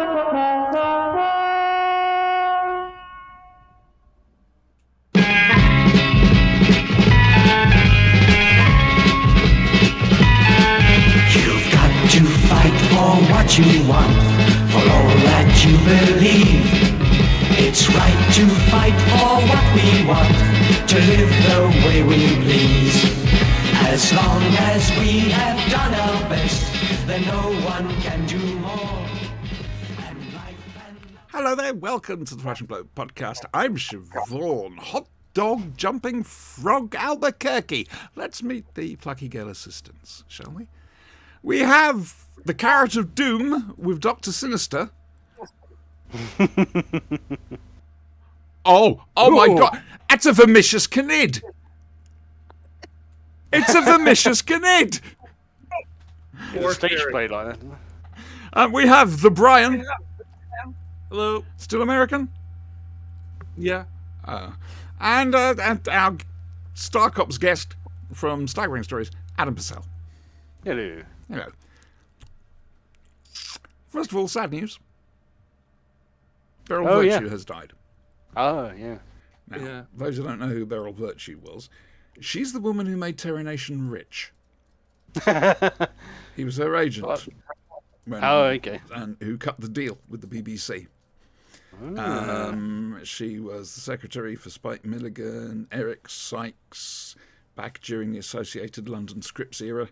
You've got to fight for what you want, for all that you believe. It's right to fight for what we want, to live the way we please. As long as we have done our best, then no one can do more. Hello there, welcome to the Fashion Bloke podcast. I'm Siobhan, hot dog jumping frog Albuquerque. Let's meet the plucky girl assistants, shall we? We have the Carrot of Doom with Dr. Sinister. Oh my God, that's a Vermicious Canid. It's a Vermicious Canid. Stage play like that. We have the Brian. Hello. Still American? Yeah. And our Star Cops guest from Staggering Stories, Adam Purcell. Hello. Hello. First of all, sad news. Beryl Virtue has died. Oh, yeah. Now, those who don't know who Beryl Virtue was, she's the woman who made Terry Nation rich. He was her agent. Okay. And who cut the deal with the BBC. She was the secretary for Spike Milligan, Eric Sykes, back during the Associated London Scripts era.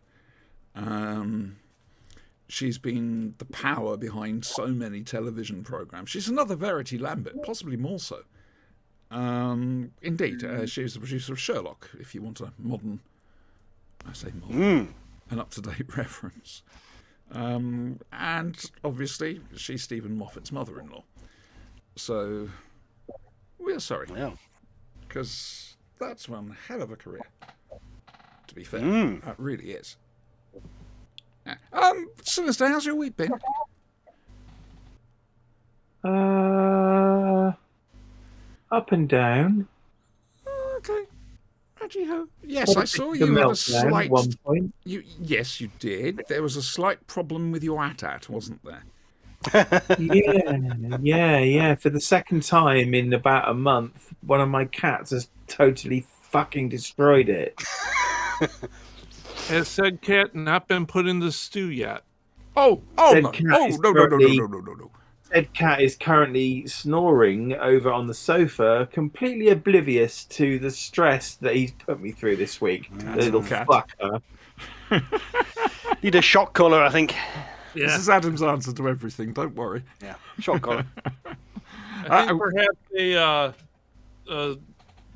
She's been the power behind so many television programmes. She's another Verity Lambert, possibly more so. Indeed, she was the producer of Sherlock, if you want a modern, an up-to-date reference. And obviously, she's Stephen Moffat's mother-in-law. So, we're sorry. Yeah. Because that's one hell of a career, to be fair. That really is. Sinister, how's your week been? Up and down. Okay. Yes, I saw you had a slight. At one point. Yes, you did. There was a slight problem with your AT-AT, wasn't there? Yeah. For the second time in about a month, one of my cats has totally fucking destroyed it. Has said cat not been put in the stew yet? No. Said cat is currently snoring over on the sofa, completely oblivious to the stress that he's put me through this week. Little fucker. Need a shock collar, I think. Yeah. This is Adam's answer to everything, don't worry. Yeah, shock collar. I think perhaps a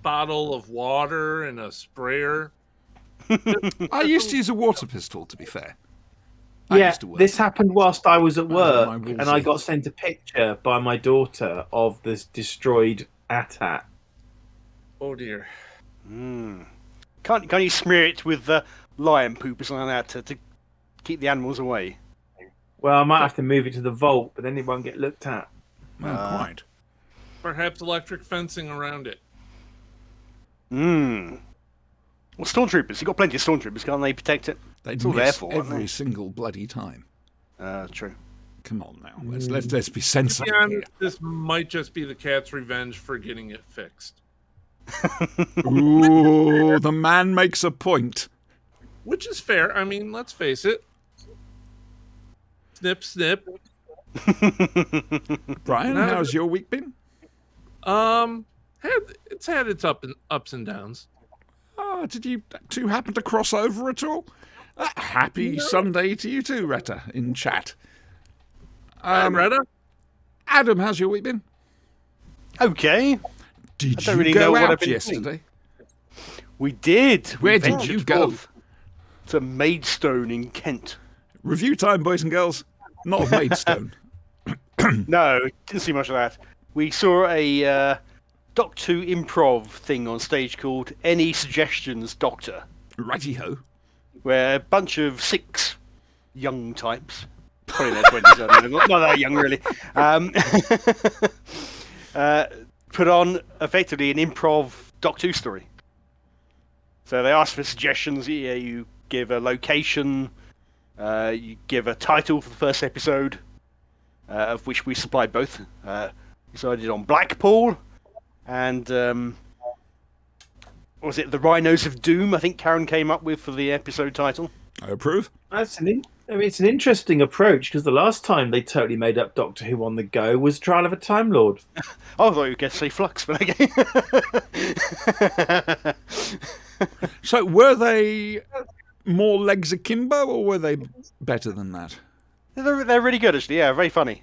bottle of water and a sprayer. I used to use a water pistol, to be fair. This happened whilst I was at work, my and I got sent a picture by my daughter of this destroyed AT-AT. Oh dear. Can't you smear it with lion poop or something like that to keep the animals away? Well, I might have to move it to the vault, but then it won't get looked at. Quite. Perhaps electric fencing around it. Well, stormtroopers. You've got plenty of stormtroopers. Can't they protect it? They'd all miss there for, every single bloody time. True. Come on now, let's be sensible here. This might just be the cat's revenge for getting it fixed. Ooh, the man makes a point. Which is fair. I mean, let's face it. Snip, snip. Brian, how's your week been? It's had its ups and downs. Did you two happen to cross over at all? Happy Sunday to you too, Retta, in chat. Retta? Adam, how's your week been? Okay. Did don't you really go know what I've out been yesterday? We did. Where did you go? To Maidstone in Kent. Review time, boys and girls. Not of Maidstone. No, didn't see much of that. We saw a Doctor Who improv thing on stage called Any Suggestions, Doctor? Righty-ho. Where a bunch of 6 young types, probably in their 20s, I don't know, not that young really, put on effectively an improv Doctor Who story. So they ask for suggestions. You give a location, you give a title for the first episode, of which we supplied both. Decided on Blackpool and what was it the Rhinos of Doom? I think Karen came up with for the episode title. I approve. It's an interesting approach because the last time they totally made up Doctor Who on the go was Trial of a Time Lord. Oh, I thought you were going to say Flux, but okay. So were they more legs akimbo, or were they better than that? They're really good, actually. Yeah, very funny.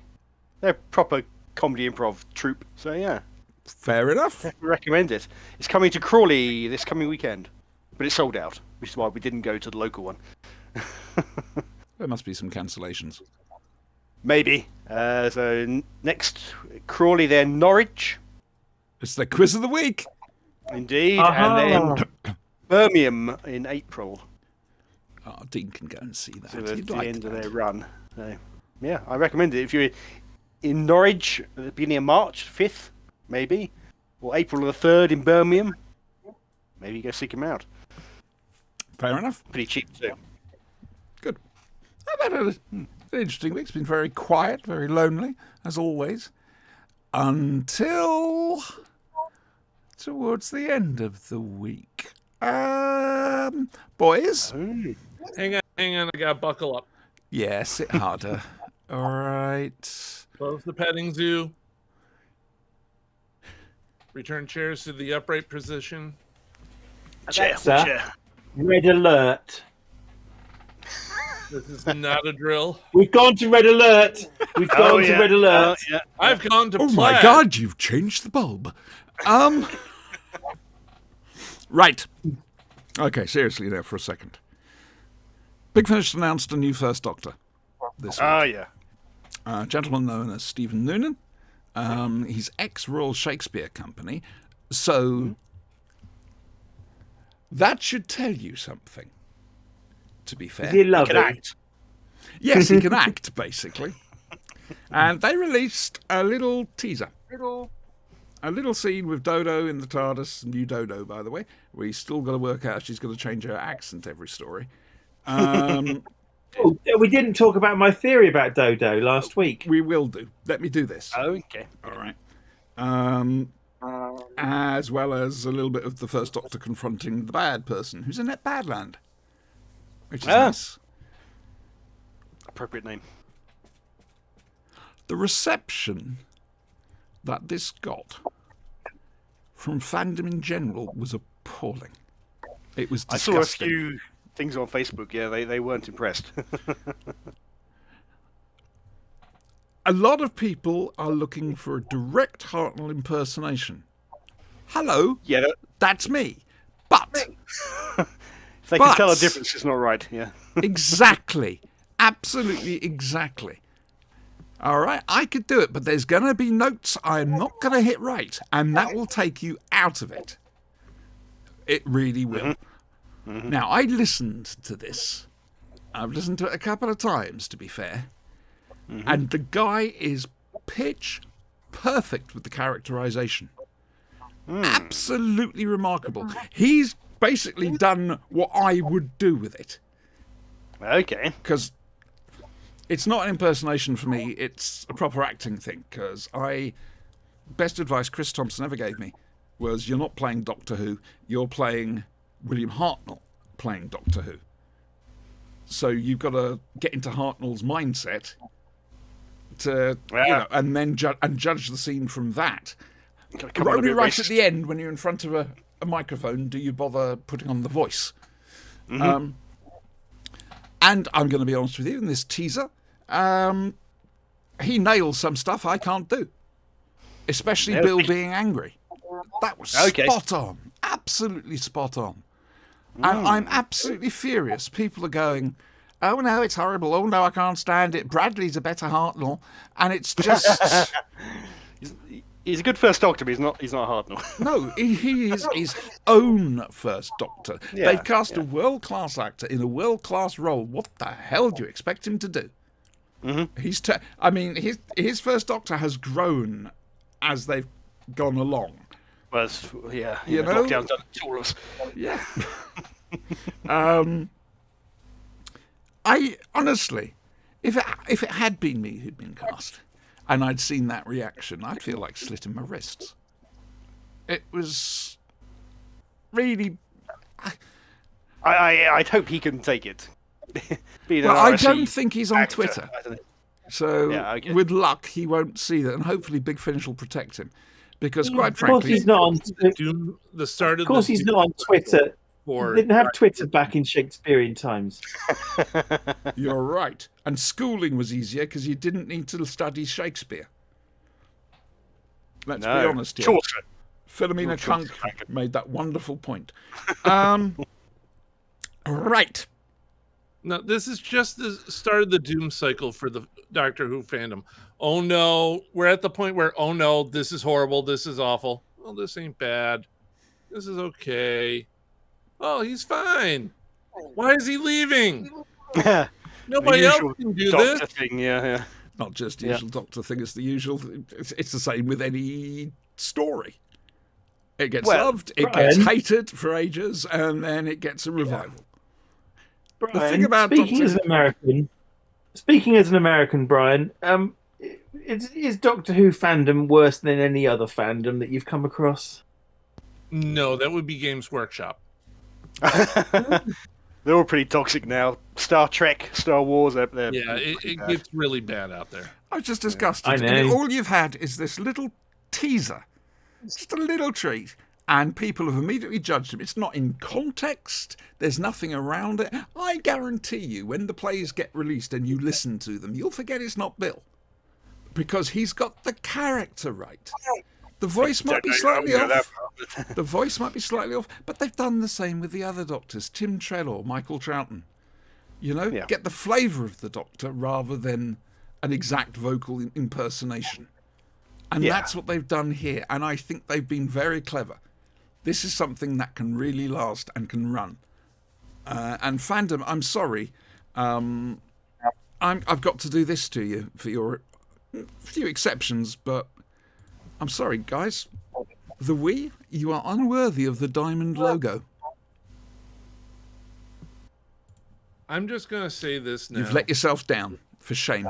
They're proper comedy improv troupe. So yeah, Fair enough. recommend it. It's coming to Crawley this coming weekend, but it's sold out, which is why we didn't go to the local one. There must be some cancellations. Maybe. So next Crawley, then Norwich, It's the quiz of the week. indeed, Aha. and then Birmingham in April. Oh, Dean can go and see that. So that's He'd the like end of that. their run. So, yeah, I recommend it. If you're in Norwich at the beginning of March 5th, maybe, or April the 3rd in Birmingham, maybe go seek him out. Fair enough. Pretty cheap too. Good. I've had an interesting week. It's been very quiet, very lonely, as always, until towards the end of the week. Boys? Hang on, I gotta buckle up. Yeah, sit harder. All right. Close the petting zoo. Return chairs to the upright position. Alexa, red alert. This is not a drill. We've gone to red alert. We've gone to red alert. Yeah. I've gone to Oh my plaid. God, you've changed the bulb. Right. Okay, seriously now for a second. Big Finish announced a new First Doctor this week. Oh, yeah. A gentleman known as Stephen Noonan. He's ex-Royal Shakespeare Company. So that should tell you something, to be fair. Is he lovely? Can act. Yes, he can act, basically. And they released a little teaser. A little scene with Dodo in the TARDIS, new Dodo, by the way. We still got to work out if she's going to change her accent every story. Oh, we didn't talk about my theory about Dodo last week. We will do. Let me do this. Okay. All right. As well as a little bit of the First Doctor confronting the bad person, who's Annette Badland. Which is nice. Appropriate name. The reception that this got from fandom in general was appalling. It was I disgusting. saw a few things on Facebook. Yeah, they weren't impressed. A lot of people are looking for a direct Hartnell impersonation. Hello, yeah, that's me. But if they can But- tell a difference, it's not right. Yeah. exactly, absolutely exactly. All right, I could do it, but there's going to be notes I'm not going to hit right, and that will take you out of it. It really will. Now, I listened to this. I've listened to it a couple of times, to be fair. And the guy is pitch perfect with the characterization. Absolutely remarkable. He's basically done what I would do with it. Okay. Because it's not an impersonation for me, it's a proper acting thing. Because best advice Chris Thompson ever gave me was you're not playing Doctor Who, you're playing William Hartnell playing Doctor Who. So you've got to get into Hartnell's mindset to, and then judge the scene from that. Come on, a Only bit right racist. at the end, when you're in front of a microphone, do you bother putting on the voice. And I'm going to be honest with you, in this teaser, he nails some stuff I can't do. Especially Yeah. Bill being angry. That was Okay. spot on. Absolutely spot on. And I'm absolutely furious. People are going, oh no, it's horrible. Oh no, I can't stand it. Bradley's a better Hartnell. And it's just... He's a good first Doctor, but he's not Hartnell. No, he is his own First Doctor. Yeah, They've cast a world-class actor in a world-class role. What the hell do you expect him to do? He's his First Doctor has grown as they've gone along. Was yeah, You know? lockdown's done it to all of us. Yeah. I honestly, if it had been me who'd been cast, and I'd seen that reaction, I'd feel like slitting my wrists. It was really... I'd hope he can take it. Being an Well, I RSC don't think he's on actor, Twitter. I don't know. So, Yeah, okay. with luck, he won't see that, and hopefully Big Finish will protect him. Because, quite Of course, frankly... he's not on. The start Of course, he's not on Twitter. For He didn't have Twitter back in Shakespearean times. You're right. And schooling was easier because you didn't need to study Shakespeare. Let's be honest here. Chaucer. Philomena Chaucer. Kunk made that wonderful point. Right. No, this is just the start of the doom cycle for the Doctor Who fandom. Oh no, we're at the point where, oh no, this is horrible, this is awful. Well, this ain't bad. This is okay. Oh, he's fine. Why is he leaving? Nobody else can do this. Thing, yeah. Not just the usual Doctor thing, it's the usual... It's the same with any story. It gets loved, it gets hated for ages, and then it gets a revival. Brian, The thing about speaking as an American, Brian, is Doctor Who fandom worse than any other fandom that you've come across? No, that would be Games Workshop. They're all pretty toxic now. Star Trek, Star Wars, they're Yeah, it gets really bad out there. I was just disgusted. I know. And all you've had is this little teaser, just a little treat, and people have immediately judged him. It's not in context. There's nothing around it. I guarantee you, when the plays get released and you listen to them, you'll forget it's not Bill. Because he's got the character right. The voice might be slightly off. The voice might be slightly off, but they've done the same with the other Doctors, Tim Trelaw, Michael Troughton. You know, get the flavour of the Doctor rather than an exact vocal impersonation. And that's what they've done here, and I think they've been very clever. This is something that can really last and can run. And fandom, I'm sorry, I've got to do this to you for your few exceptions, but I'm sorry, guys. The We, you are unworthy of the diamond logo. I'm just going to say this now. You've let yourself down. For shame.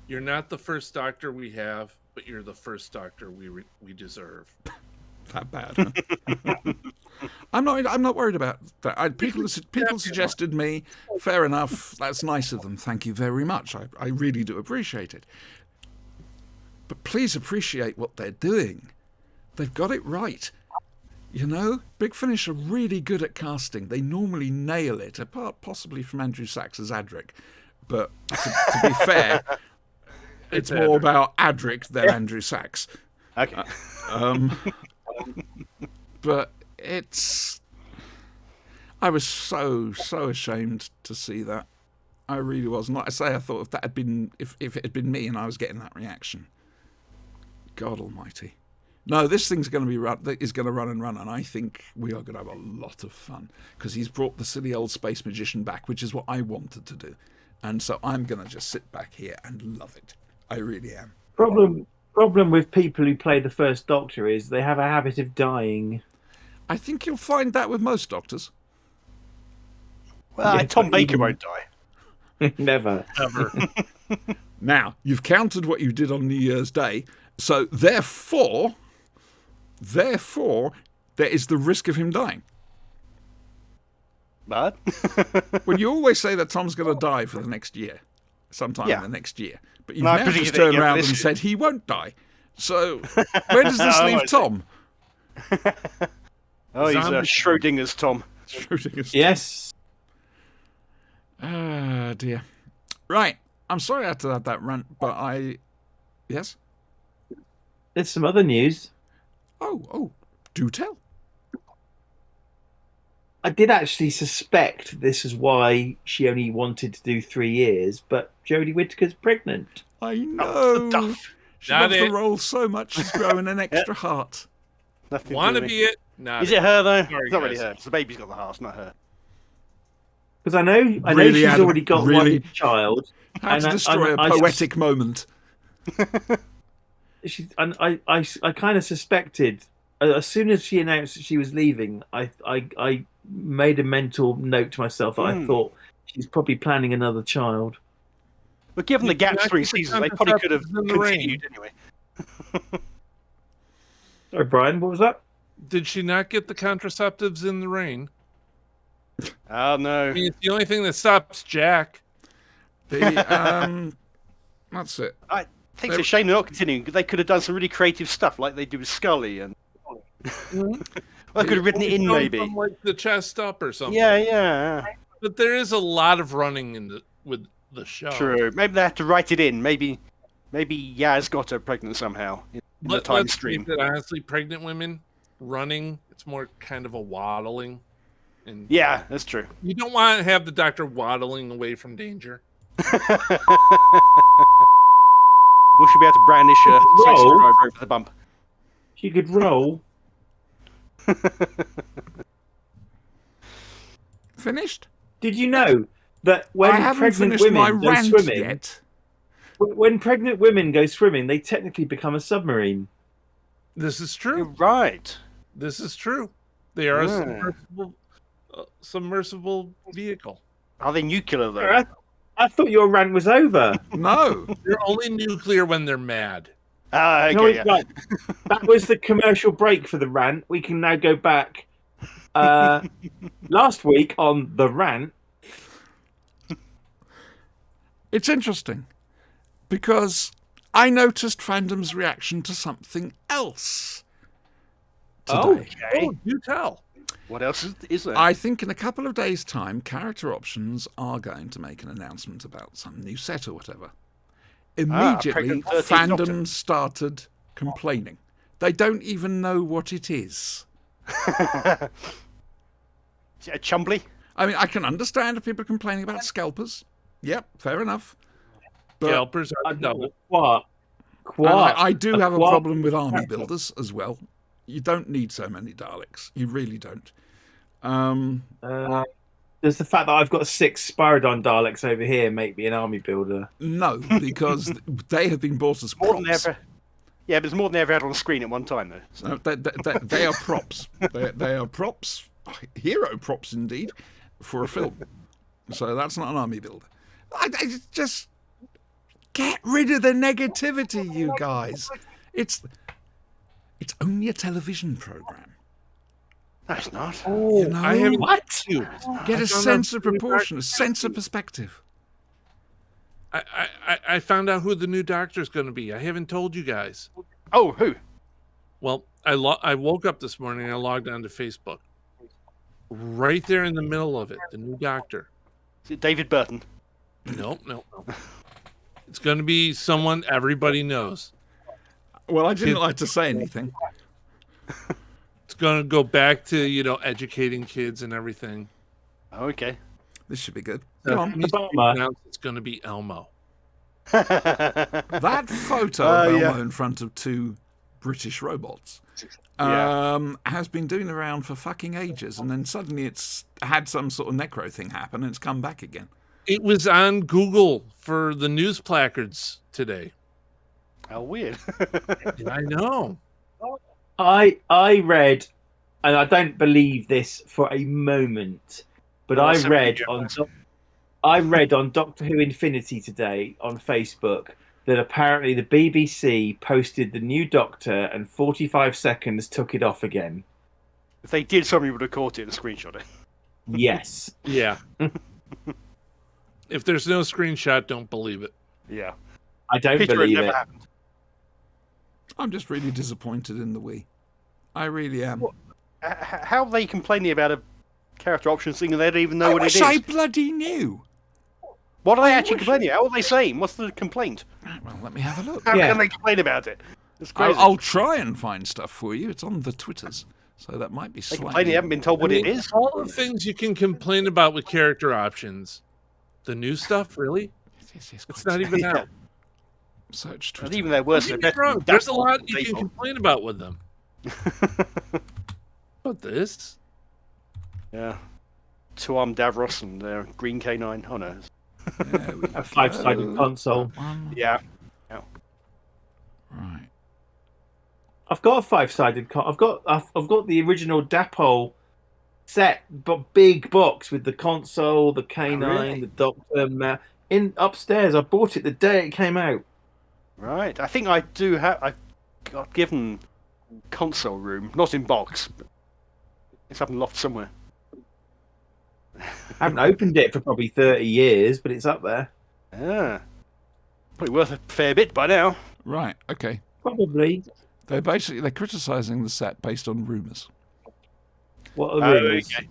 You're not the first Doctor we have, but you're the first Doctor we deserve. That bad. Huh? I'm not worried about that. People suggested me. Fair enough. That's nice of them. Thank you very much. I really do appreciate it. But please appreciate what they're doing. They've got it right. You know, Big Finish are really good at casting. They normally nail it, apart possibly from Andrew Sachs as Adric. But to be fair, it's more about Adric than Andrew Sachs. Okay. But I was so ashamed to see that. I really was. And like I say, I thought if it had been me and I was getting that reaction, God Almighty. No, this thing's going to run, and I think we are going to have a lot of fun because he's brought the silly old space magician back, which is what I wanted to do, and so I'm going to just sit back here and love it. I really am. Problem with people who play the first Doctor is they have a habit of dying. I think you'll find that with most Doctors. Well, Tom Baker won't die. Never. Ever. Now, you've counted what you did on New Year's Day, so therefore, there is the risk of him dying. But Well, you always say that Tom's going to die for the next year, sometime in the next year. But you've No, I now predicted just it turned again around this and year. said he won't die. So where does this I leave won't. Tom? oh, he's Zombie. Schrodinger's Tom. Schrodinger's Yes. Ah, dear. Right. I'm sorry I had to have that rant, but Yes? There's some other news. Oh, do tell. I did actually suspect this is why she only wanted to do 3 years, but Jodie Whittaker's pregnant. I Oh, know. duff. She Not loves the it. role so much she's growing an extra heart. Nothing to Want do to with be me. it? Not Is it her though? Sorry, It's not really guys. her. It's the baby's got the heart, it's not her. Because I know Really, she's Adam, already got really? one child. How to And destroy a I poetic moment. I kind of suspected as soon as she announced that she was leaving, I made a mental note to myself that I thought she's probably planning another child. But given the You gap can between actually seasons, they probably could have contraceptives in the rain. continued anyway. Sorry, Brian, what was that? Did she not get the contraceptives in the rain? Oh no. I mean, it's the only thing that stops Jack. That's it. I think it's a shame they're not continuing, because they could have done some really creative stuff like they do with Scully, and I could have written it in From, maybe. from, like the chest up or something. Yeah. But there is a lot of running with the show. True. Maybe they have to write it in. Maybe Yaz got her pregnant somehow in the time Let's stream. face it, honestly, pregnant women running, it's more kind of a waddling. And Yeah, that's true. you don't want to have the doctor waddling away from danger. We should be able to brandish a Roll. driver over the bump. You could roll. Finished? Did you know that when I haven't pregnant finished my women go rant swimming, yet. when pregnant women go swimming, they technically become a submarine. This is You're true. right. This is true. They are Yeah. a submersible vehicle. Are they nuclear though? I thought your rant was over. No. They're only nuclear when they're mad. Ah, No, okay, yeah. right. That was the commercial break for the rant. We can now go back. Last week on the rant, It's interesting because I noticed fandom's reaction to something else today. Okay. Oh, do tell. What else is there? I think in a couple of days' time, Character Options are going to make an announcement about some new set or whatever. Immediately, Pregnant 13th fandom Doctor. started complaining. They don't even know what it is. Is it a Chumbly? I mean, I can understand if people are complaining about scalpers. Yep, fair enough. But Scalpers are the devil. what? and I do have a What? problem with army builders as well. You don't need so many Daleks. You really don't. Does the fact that I've got 6 Spyrodon Daleks over here make me an army builder? No, because they have been bought as More than props. ever. Yeah, but it's more than they ever had on screen at one time though. So. No, they are props. They are props, hero props indeed, for a film. So that's not an army builder. I just get rid of the negativity, you guys. It's only a television program. No, it's not. You know? I haven't What? Get I a found sense out of who the proportion, a doctor's sense of gonna be. perspective. I found out who the new doctor's going to be. I haven't told you guys. Oh, who? Well, I woke up this morning and I logged onto Facebook. Right there in the middle of it, the new doctor. Is it David Burton? No. It's going to be someone everybody knows. Well, I didn't like to say anything. It's going to go back to, educating kids and everything. Oh, okay. This should be good. Go on. It's going to be Elmo. That photo of Elmo in front of 2 British robots has been doing the round for fucking ages, and then suddenly it's had some sort of necro thing happen and it's come back again. It was on Google for the news placards today. How weird. I know. I read, and I don't believe this for a moment, but Well, I so read you- on Doctor Who Infinity today on Facebook that apparently the BBC posted the new Doctor and 45 seconds took it off again. If they did, somebody would have caught it and screenshot it. Yes. Yeah. If there's no screenshot, don't believe it. Yeah. I don't Picture it believe never it. happened. I'm just really disappointed in the Wii. I really am. How are they complaining about a character option thing and they don't even know I what it wish is? I bloody knew. What are they actually complaining about? What are they saying? What's the complaint? Right, well, let me have a look. How Yeah. can they complain about it? It's crazy. I'll try and find stuff for you. It's on the Twitters, so that might be They complain slightly. they haven't been told what it is. All the things you can complain about with character options. The new stuff, really? Yes, It's not even out. Search And Twitter. even their worst. Don't get me wrong, there's a lot you can complain about with them. But this? Yeah. Two-armed Davros and Green K9. Oh no. There we A 5-sided go. console. One. Yeah. Right. I've got a 5-sided I've got the original Dapol set, but big box with the console, the K9, really? the Doctor. in upstairs. I bought it the day it came out. Right. I think I do have. I've got given console room, not in box. But it's up in the loft somewhere. I haven't opened it for probably 30 years, but it's up there. Ah. Probably worth a fair bit by now. Right. Okay. Probably. They're criticising the set based on rumours. What are rumours? Okay.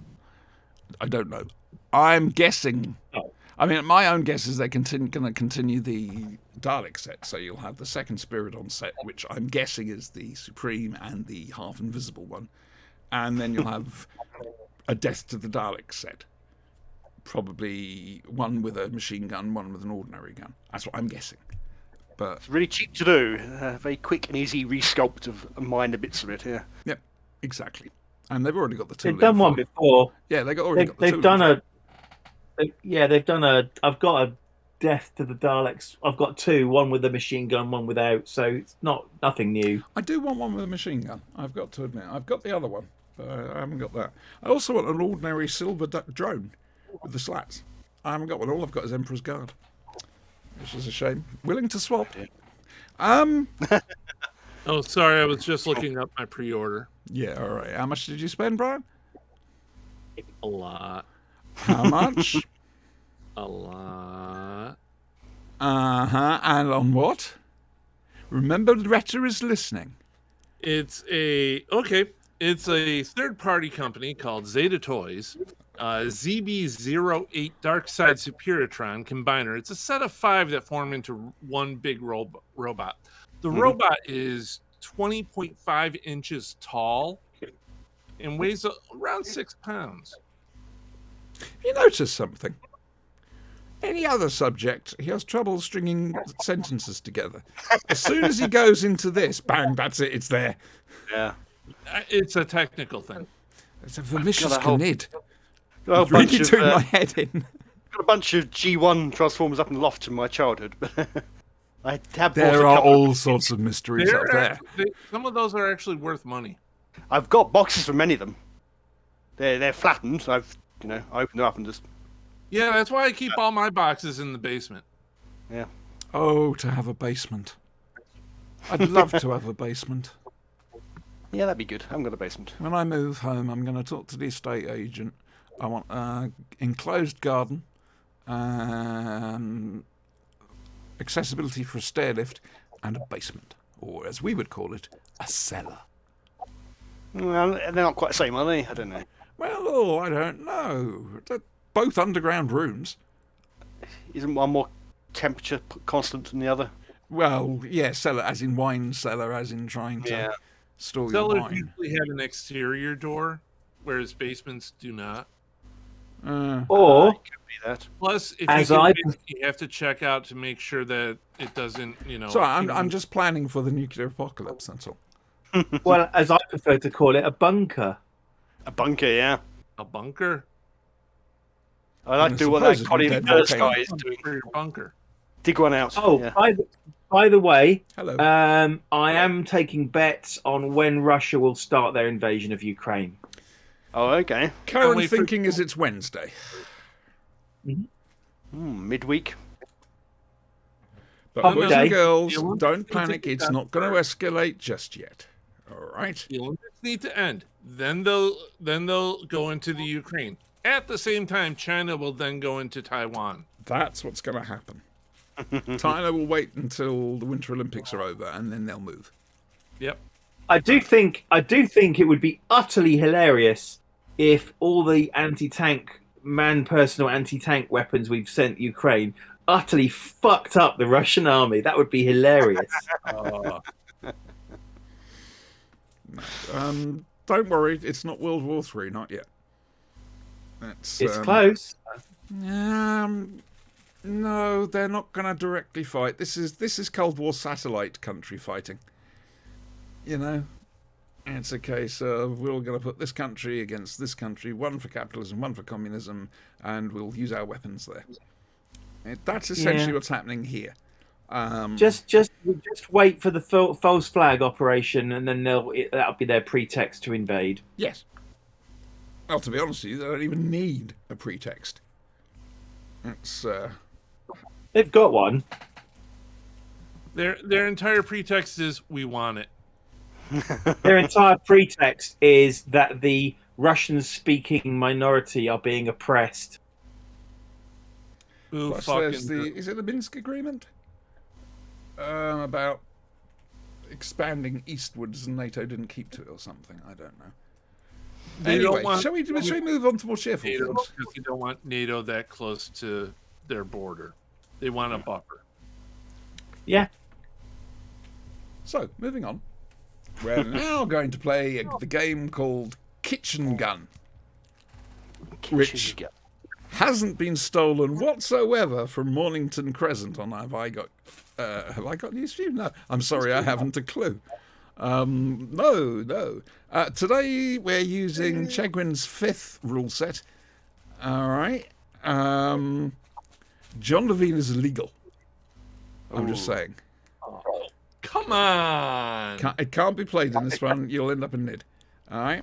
I don't know. I'm guessing. Oh. I mean, my own guess is they're going to continue the Dalek set, so you'll have the second Spiridon set, which I'm guessing is the Supreme and the half invisible one, and then you'll have a Death to the Dalek set, probably one with a machine gun, one with an ordinary gun. That's what I'm guessing. But It's really cheap to do. Very quick and easy resculpt of minor bits of it. Yeah. yep, exactly. And they've already got the tool. They've done one before. Yeah, they already got the They've tool done in. they've done a. I've got a Death to the Daleks. I've got two, one with a machine gun, one without. So it's nothing new. I do want one with a machine gun. I've got to admit, I've got the other one, but I haven't got that. I also want an ordinary silver drone with the slats. I haven't got one. All I've got is Emperor's Guard, which is a shame. Willing to swap. Oh, sorry, I was just looking up my pre-order. Yeah, all right. How much did you spend, Brian? A lot. How much? A lot. And on what? Remember, Retta is listening. It's a third-party company called Zeta Toys. ZB08 Darkside Superatron Combiner. It's a set of 5 that form into one big robot. The robot is 20.5 inches tall and weighs around 6 pounds. You notice something? Any other subject, he has trouble stringing sentences together. As soon as he goes into this, bang, that's it, it's there. Yeah. It's a technical thing. It's a vicious got a whole- canid. Got a It's really bunch of, doing my head in. got a bunch of G1 Transformers up in the loft in my childhood, but I have bought a There are couple. all sorts of mysteries up there. Some of those are actually worth money. I've got boxes for many of them. They're flattened. I've I opened them up and just Yeah, that's why I keep all my boxes in the basement. Oh, to have a basement. I'd love to have a basement. yeah, that'd be good. I haven't got a basement. When I move home, I'm going to talk to the estate agent. I want an enclosed garden, accessibility for a stair lift, and a basement. Or, as we would call it, a cellar. Well, they're not quite the same, are they? I don't know. Well, I don't know. They're both underground rooms. Isn't one more temperature constant than the other? Well, yeah, cellar as in wine cellar, as in trying to Yeah. store your Cellars wine. usually have an exterior door, whereas basements do not. Or Could be that. Plus, if As you, I- you have to check out to make sure that it doesn't, So I'm just planning for the nuclear apocalypse, that's all. well, as I prefer to call it, a bunker. A bunker, yeah. a bunker I like And to do what that supposedly Colin dead First volcano. guy is doing. for your bunker. Dig one out. Oh, yeah. by the way, Hello. I am taking bets on when Russia will start their invasion of Ukraine. Oh, okay. Current wait for- thinking is it's Wednesday. Midweek. But Pump boys day. and girls, The Olympics don't need to panic. be It's done not going to first. escalate just yet. All right. The Olympics need to end. Then they'll go into the Ukraine. At the same time, China will then go into Taiwan. That's what's going to happen. China will wait until the Winter Olympics are over, and then they'll move. Yep. I do think it would be utterly hilarious if all the personal anti-tank weapons we've sent Ukraine utterly fucked up the Russian army. That would be hilarious. Don't worry, it's not World War III, not yet. That's, It's close. No, they're not going to directly fight. This is Cold War satellite country fighting. You know, it's a case of we're going to put this country against this country, one for capitalism, one for communism, and we'll use our weapons there. That's essentially Yeah. what's happening here. Just wait for the false flag operation, and then that'll be their pretext to invade. Yes. Well, to be honest with you, they don't even need a pretext. It's They've got one. Their entire pretext is we want it. Their entire pretext is that the Russian-speaking minority are being oppressed. Who Plus, fucking there's is it the Minsk Agreement? About expanding eastwards and NATO didn't keep to it or something. I don't know. They don't Anyway, want- shall we move on to more cheerful NATO things? because they don't want NATO that close to their border. They want a buffer. Yeah. So, moving on. We're now going to play the game called Kitchen Gun. Which hasn't been stolen whatsoever from Mornington Crescent on Have I Got News for You? No, I'm sorry, I haven't a clue. No. Today we're using Chegwin's 5th rule set. All right. John Levine is illegal. I'm just saying. Come on. It can't be played in this one. You'll end up in NID. All right.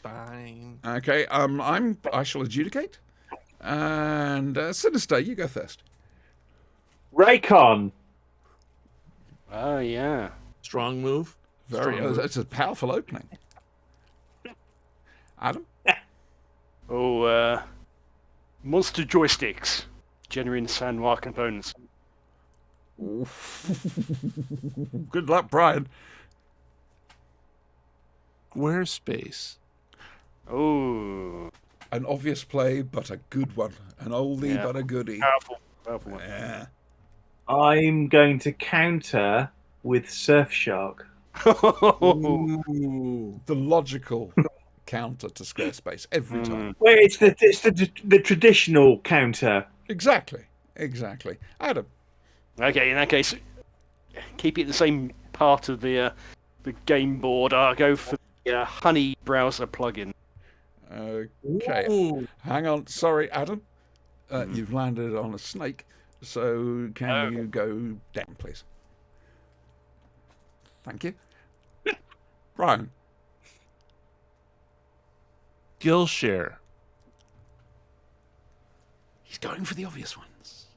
Fine. Okay. I shall adjudicate. And Sinister, you go first. Raycon. Oh, yeah. Strong move. Very. Strong move. It's a powerful opening. Adam. Oh, monster joysticks. Genuine San Noir components. Good luck, Brian. Squarespace. Oh, An obvious play, but a good one. An oldie, Yeah. but a goodie. powerful one. Yeah. I'm going to counter with Surfshark. Ooh. The logical counter to Squarespace every time. Well, it's the traditional counter. Exactly. Adam. Okay, in that case, keep it the same part of the game board. I'll go for the Honey browser plugin. Okay. Ooh. Hang on. Sorry, Adam. You've landed on a snake. So can you go down, please? Thank you. Brian. Skillshare. He's going for the obvious ones.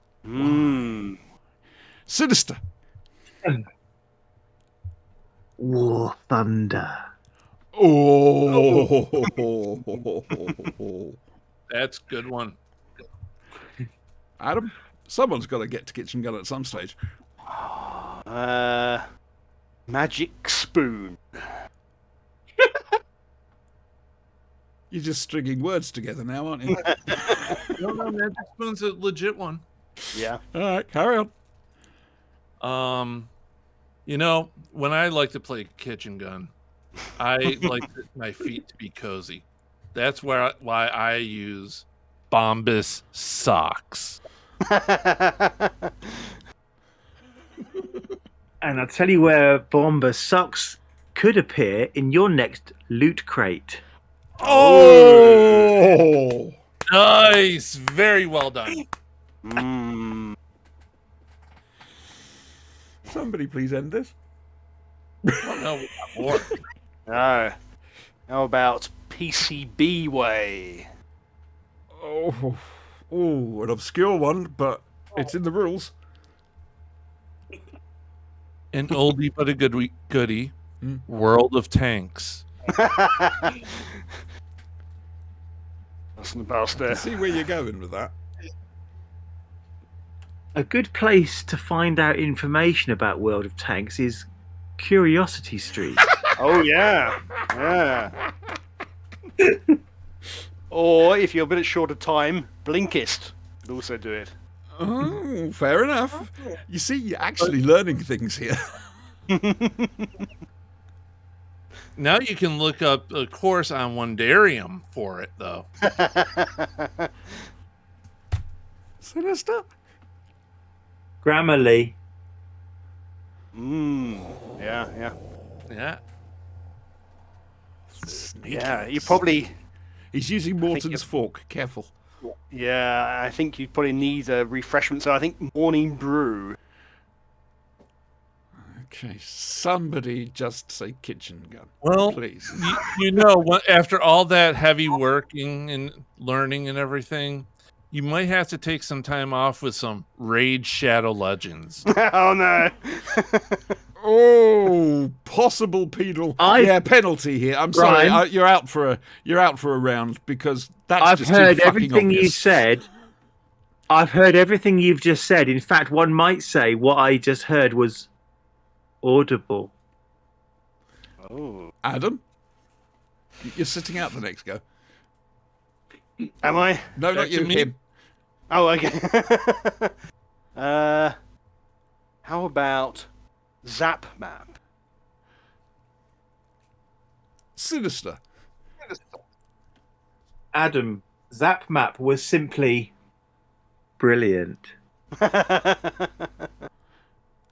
Sinister. War Thunder. Oh. That's a good one. Adam, someone's got to get to Kitchen Gun at some stage. Magic Spoon. You're just stringing words together now, aren't you? No, Magic Spoon's a legit one. Yeah. All right, carry on. When I like to play Kitchen Gun, I like my feet to be cozy. That's why I use Bombas socks. And I'll tell you where Bomber Socks could appear in your next loot crate. Oh! Nice, very well done. Somebody please end this. Oh, no, we got more. No. How about PCB Way? Oh, an obscure one, but it's in the rules. An oldie but a goodie. World of Tanks. That's in the past there. See where you're going with that. A good place to find out information about World of Tanks is Curiosity Street. Oh, yeah. Yeah. Or, if you're a bit short of time, Blinkist could also do it. Oh, fair enough. You see, you're actually learning things here. Now you can look up a course on Wondarium for it, though. Sinister. Grammarly. Yeah. Yeah. Yeah, you probably... He's using Morton's fork. Careful. Yeah, I think you probably need a refreshment. So I think Morning Brew. Okay, somebody just say Kitchen Gun. Well, Please. after all that heavy working and learning and everything, You might have to take some time off with some Raid Shadow Legends. Oh no! Oh, possible penal. Yeah, penalty here. I'm sorry. Brian? You're out for a round because that's I've just heard too fucking everything you obvious. said. I've heard everything you've just said. In fact, one might say what I just heard was audible. Oh, Adam, you're sitting out the next go. am I? No, not you. me? Him. Oh, okay. How about Zap Map? Sinister. Adam, Zap Map was simply Brilliant.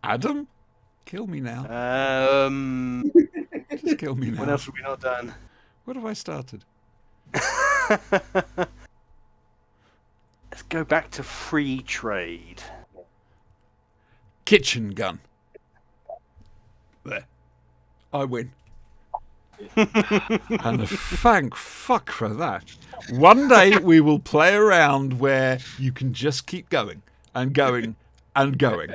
Adam, kill me now. Just kill me now. What else have we not done? What have I started? Let's go back to free trade. Kitchen gun. There. I win. And thank fuck for that. One day we will play around where you can just keep going and going and going.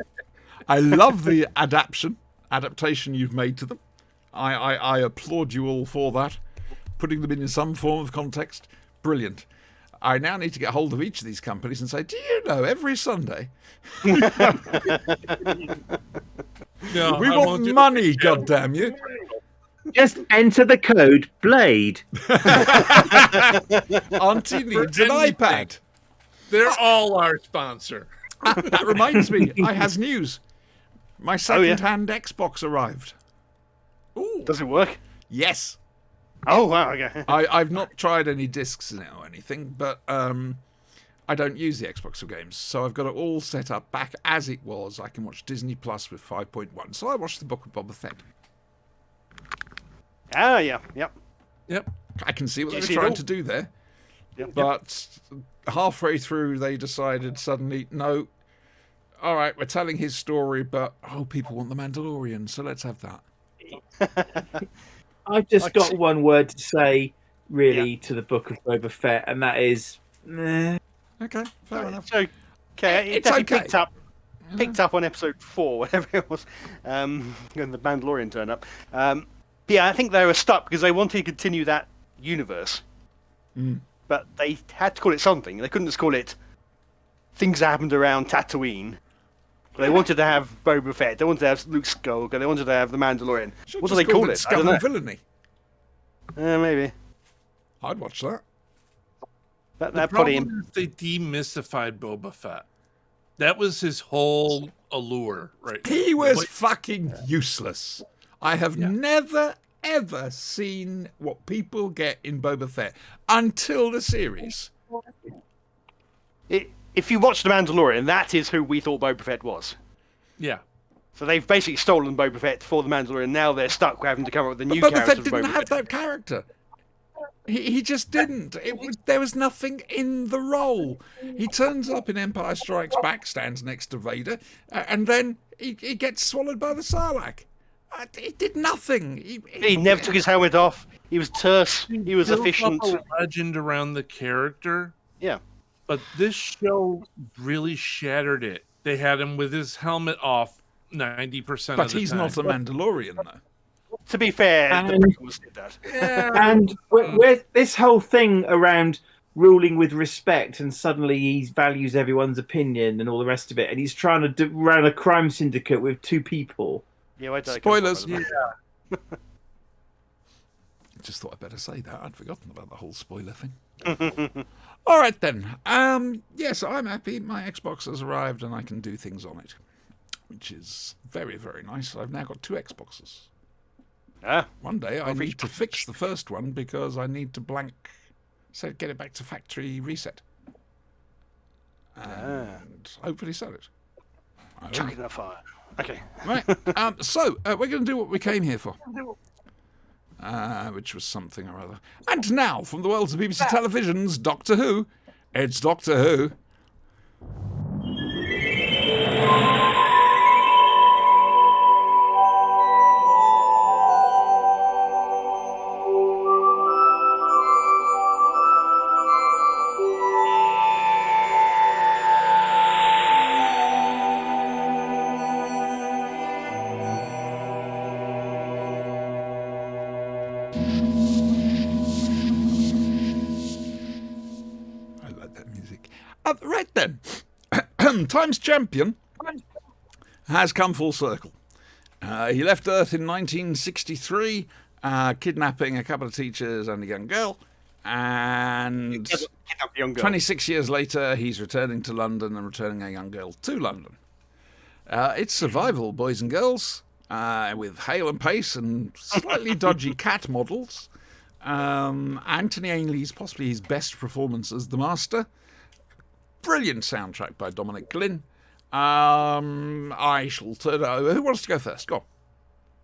I love the adaptation you've made to them. I applaud you all for that. Putting them in some form of context. Brilliant. I now need to get hold of each of these companies and say, do you know, every Sunday No, we I want won't do money, goddamn you. Just enter the code BLADE. Auntie needs an iPad. They're all our sponsor. That reminds me, I has news. My yeah? second-hand Xbox arrived. Ooh, Does it work? Yes. Oh wow! Okay. I've not tried any discs in it or anything, but I don't use the Xbox for games, so I've got it all set up back as it was. I can watch Disney Plus with 5.1, so I watched the Book of Boba Fett. Ah, yeah, yep. yep. I can see what Do you they see were it trying all? to do there, Yep. but halfway through they decided suddenly, no, all right, we're telling his story, but people want the Mandalorian, so let's have that. I've just Like- got one word to say, really, to the Book of Boba Fett, and that is, meh. Okay, fair enough. So, okay, it It's definitely okay. picked up on episode 4, whatever it was, when the Mandalorian turned up. Yeah, I think they were stuck because they wanted to continue that universe, but they had to call it something. They couldn't just call it things that happened around Tatooine. They wanted to have Boba Fett. They wanted to have Luke Skywalker. They wanted to have the Mandalorian. Should What do just they call it? I Scum don't know. and Villainy. Maybe. I'd watch that. That The probably. problem is they demystified Boba Fett. That was his whole allure, right? He was Like, fucking useless. I have never, ever seen what people get in Boba Fett until the series. If you watch The Mandalorian, that is who we thought Boba Fett was. yeah. So they've basically stolen Boba Fett for The Mandalorian. Now they're stuck with having to come up with a new Boba character Fett for didn't Boba have Fett. that character. He just didn't. There was nothing in the role. He turns up in Empire Strikes Back, stands next to Vader, and then he gets swallowed by the Sarlacc. He did nothing. He never took his helmet off. He was terse. He was Built up efficient. a legend around the character, Yeah. but this show really shattered it. They had him with his helmet off 90% But of the he's time. not a Mandalorian, though. To be fair, the And- prequels did that. And where this whole thing around ruling with respect, and suddenly he values everyone's opinion and all the rest of it, and he's trying to run a crime syndicate with 2 people. Yeah, where did I come from, Spoilers. by the way? Just thought I'd better say that. I'd forgotten about the whole spoiler thing. All right, then. Yes, I'm happy. My Xbox has arrived and I can do things on it, which is very, very nice. I've now got 2 Xboxes. Ah, One day I need to fix the first one because I need to get it back to factory reset. And hopefully sell it. chuck it in the fire. Okay. Right. So we're going to do what we came here for. Which was something or other. And now, from the worlds of BBC Television's Doctor Who, it's Doctor Who. like that music. Right then, Times Champion has come full circle. He left Earth in 1963, kidnapping a couple of teachers and a young girl. And Kidnap the young girl. 26 years later, he's returning to London and returning a young girl to London. It's survival, boys and girls, with Hale and Pace and slightly dodgy cat models. Anthony Ainley's possibly his best performance as the Master. Brilliant soundtrack by Dominic Glynn. I shall turn over. Who wants to go first? Go on.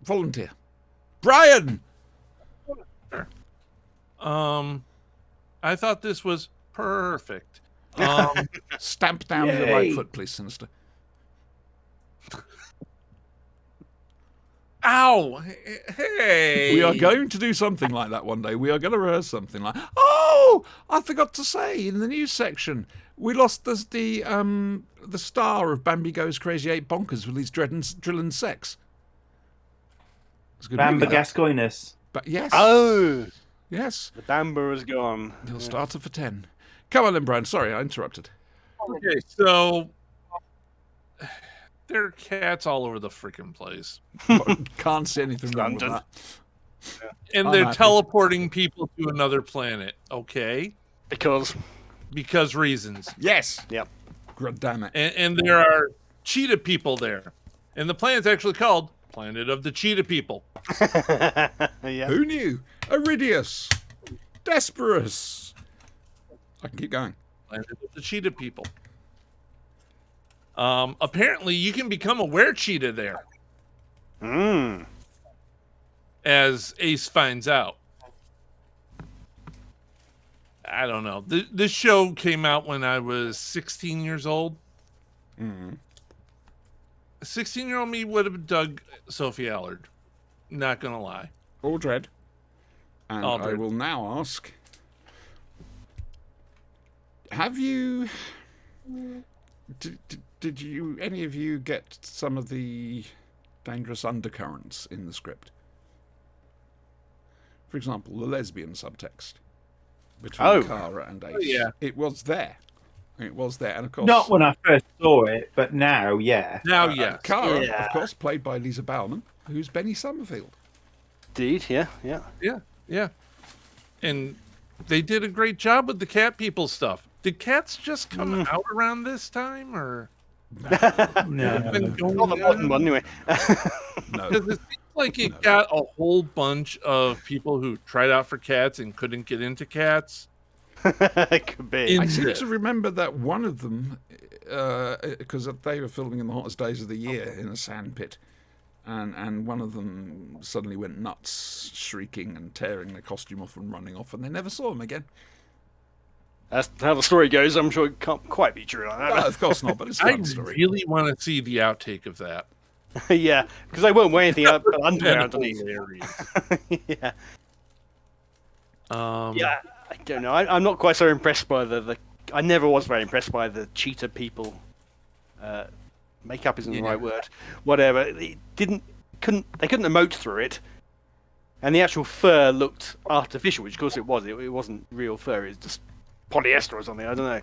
Volunteer. Brian! I thought this was perfect. Stamp down your Yay. right foot, please, Sinister. Ow! Hey! We are going to do something like that one day. We are going to rehearse something like. Oh, I forgot to say in the news section, we lost the star of Bambi Goes Crazy 8 Bonkers with his drill and sex. It's good. Bamba movie, that. Gascoigness. But yes, Oh, yes, the Bamba is gone. he'll start for 10. Come on, then, Brian. Sorry, I interrupted. Okay, so there are cats all over the freaking place, Can't see anything wrong with London. that. and I'm they're happy. teleporting people to another planet. Okay, Because because reasons. Yes. Yep. God damn it. And there are cheetah people there, and the planet's actually called Planet of the Cheetah People. yeah. Who knew? Iridius. Desperus. I can keep going. Planet of the Cheetah People. Apparently, you can become a were-cheetah there, Mm. as Ace finds out. I don't know. This show came out when I was 16 years old. Mm. 16-year-old me would have dug Sophie Allard. Not gonna lie. Aldred. And I Aldred. will now ask, have you... Did you, any of you, get some of the dangerous undercurrents in the script? For example, the lesbian subtext between Oh. Cara and Ace. yeah. It was there. It was there. And of course... Not when I first saw it, but now, yeah. Now, yes. Cara, Yeah. of course, played by Lisa Bauman, who's Benny Summerfield. Indeed, yeah, yeah. Yeah. And they did a great job with the cat people stuff. Did cats just come out around this time, or No. been going Not the modern on? one, anyway. No. Because it seems like it got a whole bunch of people who tried out for cats and couldn't get into cats. It could be. I seem this. to remember that one of them, because they were filming in the hottest days of the year in a sand pit, and one of them suddenly went nuts, shrieking and tearing their costume off and running off, and they never saw him again. That's how the story goes. I'm sure it can't quite be true like Well, that. of course not, but it's a I fun story. really want to see the outtake of that. Yeah, because they won't wear anything up underwear That'd be underneath. hilarious. Yeah. Um, Yeah, I don't know. I'm not quite so impressed by the. I never was very impressed by the cheetah people. Makeup isn't the Yeah. right word. Whatever. They couldn't emote through it, and the actual fur looked artificial, which of course it was. It wasn't real fur. It was just polyester or something. I don't know.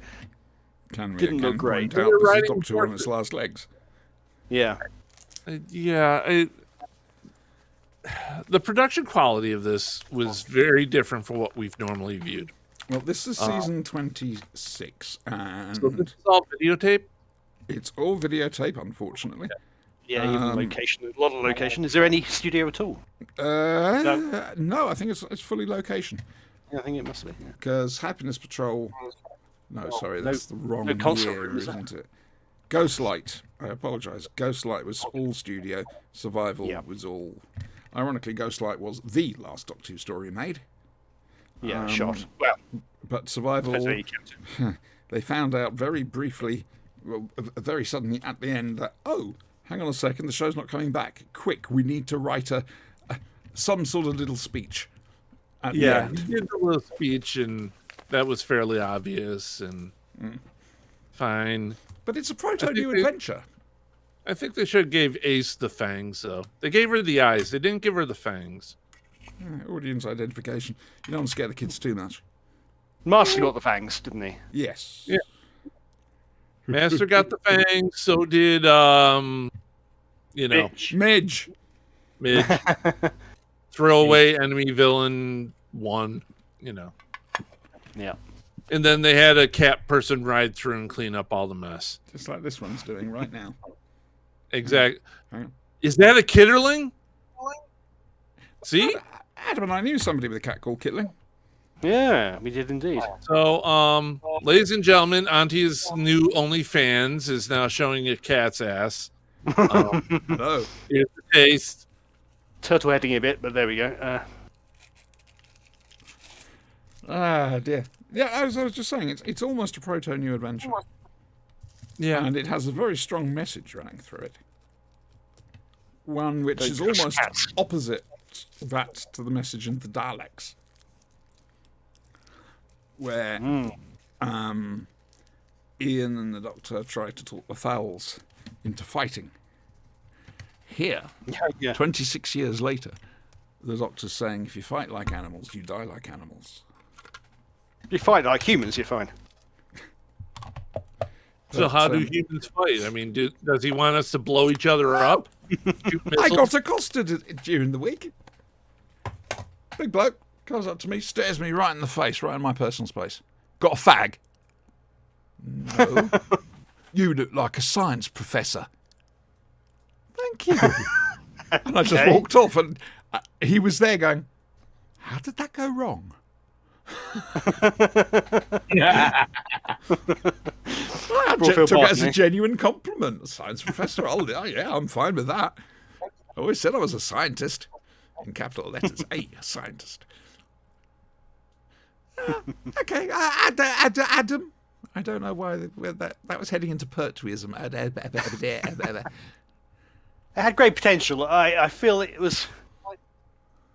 Can we Didn't again look great. point out You're this is writing Doctor on its last legs? Yeah. The production quality of this was very different from what we've normally viewed. Well, this is season 26, and So this is all videotape. it's all videotape, unfortunately. Yeah, even location. A lot of location. Is there any studio at all? No, I think it's fully location. Yeah, I think it must be. Yeah. Because Happiness Patrol... No, sorry, that's the wrong no console year, room, is isn't it? Ghostlight. I apologise. Ghostlight was all studio. Survival Yeah. was all... Ironically, Ghostlight was the last Doctor Who story made. Yeah, shot. Well, But Survival... depends how you count it. They found out very briefly, well, very suddenly at the end that, oh, hang on a second, the show's not coming back. Quick, we need to write some sort of little speech at the Yeah, end. he did a little speech, and that was fairly obvious and fine. But it's a proto-new they- adventure. I think they should have gave Ace the fangs, though. They gave her the eyes. They didn't give her the fangs. Audience identification. You don't scare the kids too much. Master got the fangs, didn't he? Yes. Yeah. Master got the fangs. So did Midge. Midge. Throwaway enemy villain 1. Yeah. And then they had a cat person ride through and clean up all the mess. Just like this one's doing right now. Exactly. Hang on. Is that a Kitterling? See? Adam and I knew somebody with a cat called Kitling. Yeah, we did indeed. So, ladies and gentlemen, Auntie's new OnlyFans is now showing a cat's ass. No. Here's the taste. Turtle heading a bit, but there we go. Ah, dear. Yeah, I was just saying, it's almost a proto New Adventure. Yeah. And it has a very strong message running through it. One which Don't is trust almost cats. opposite that to the message in the Daleks. Where Ian and the Doctor try to talk the Thals into fighting. Here, Yeah. 26 years later, the Doctor's saying, if you fight like animals, you die like animals. If you fight like humans, you're fine. So But, how do humans fight? I mean, does he want us to blow each other up? Shoot I missiles? got accosted during the week. Big bloke comes up to me, stares me right in the face, right in my personal space. Got a fag? No. You look like a science professor. Thank you. And I just Okay. walked off, and he was there going, how did that go wrong? I Will feel took it as bad, a eh? genuine compliment. A science professor, yeah, I'm fine with that. I always said I was a scientist. In capital letters, a scientist. Okay, Adam. I don't know why that was heading into pertweeism. It had great potential. I feel it was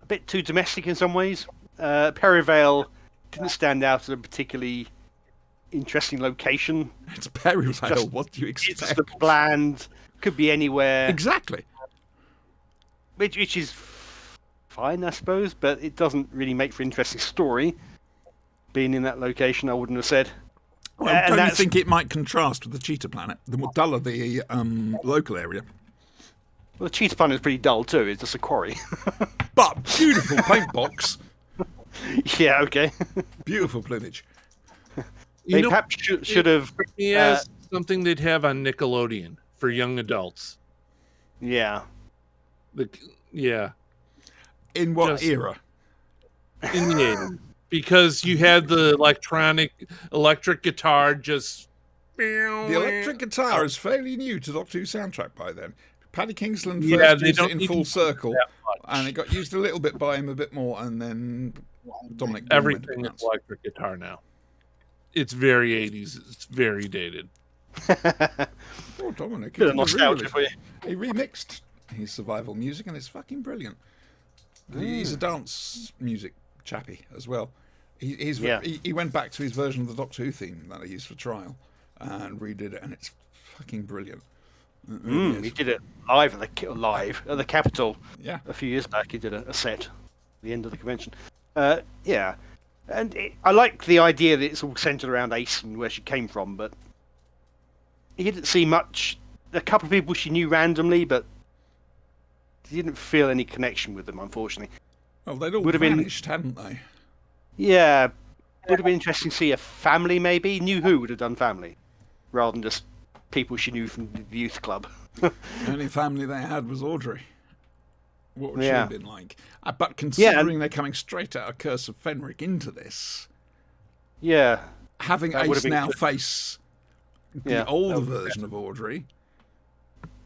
a bit too domestic in some ways. Perivale didn't stand out as a particularly interesting location. It's Perryvale. Just- What do you It's expect? just bland. Could be anywhere, Exactly. which is fine, I suppose, but it doesn't really make for an interesting story. Being in that location, I wouldn't have said. Well, and don't you that's- think it might contrast with the Cheetah Planet? The more duller the local area, Well, the Cheetah Planet is pretty dull too. It's just a quarry. but beautiful paint box, Yeah, okay. beautiful plumage. You They know, perhaps should have. he has something they'd have on Nickelodeon for young adults. Yeah. Yeah, In what Just- era? in the 80s. Because you had the electric guitar just... The electric guitar is fairly new to Doctor Who soundtrack by then. Paddy Kingsland first Yeah, they used don't it in need Full to Circle, that much. and it got used a little bit by him, a bit more, and then Dominic. Bourne went Everything is nuts. electric guitar now. It's very 80s. It's very dated. Oh, Dominic! Bit of he nostalgia for you. He remixed his survival music, and it's fucking brilliant. He's a dance music chappie as well. He went back to his version of the Doctor Who theme that I used for trial and redid it, and it's fucking brilliant. It really is. He did it live at the Capitol Yeah. a few years back. He did a set at the end of the convention. Yeah, and I like the idea that it's all centered around Ace and where she came from, but he didn't see much. A couple of people she knew randomly, but he didn't feel any connection with them, unfortunately. Well, they'd all Would have been- vanished, hadn't they? Yeah, would have been interesting to see a family maybe. New Who would have done family, rather than just people she knew from the youth club. The only family they had was Audrey. What would she Yeah. have been like? But considering they're coming straight out of Curse of Fenric into this, Yeah, having That would Ace have been now good. face the Yeah, that older would be version of Audrey,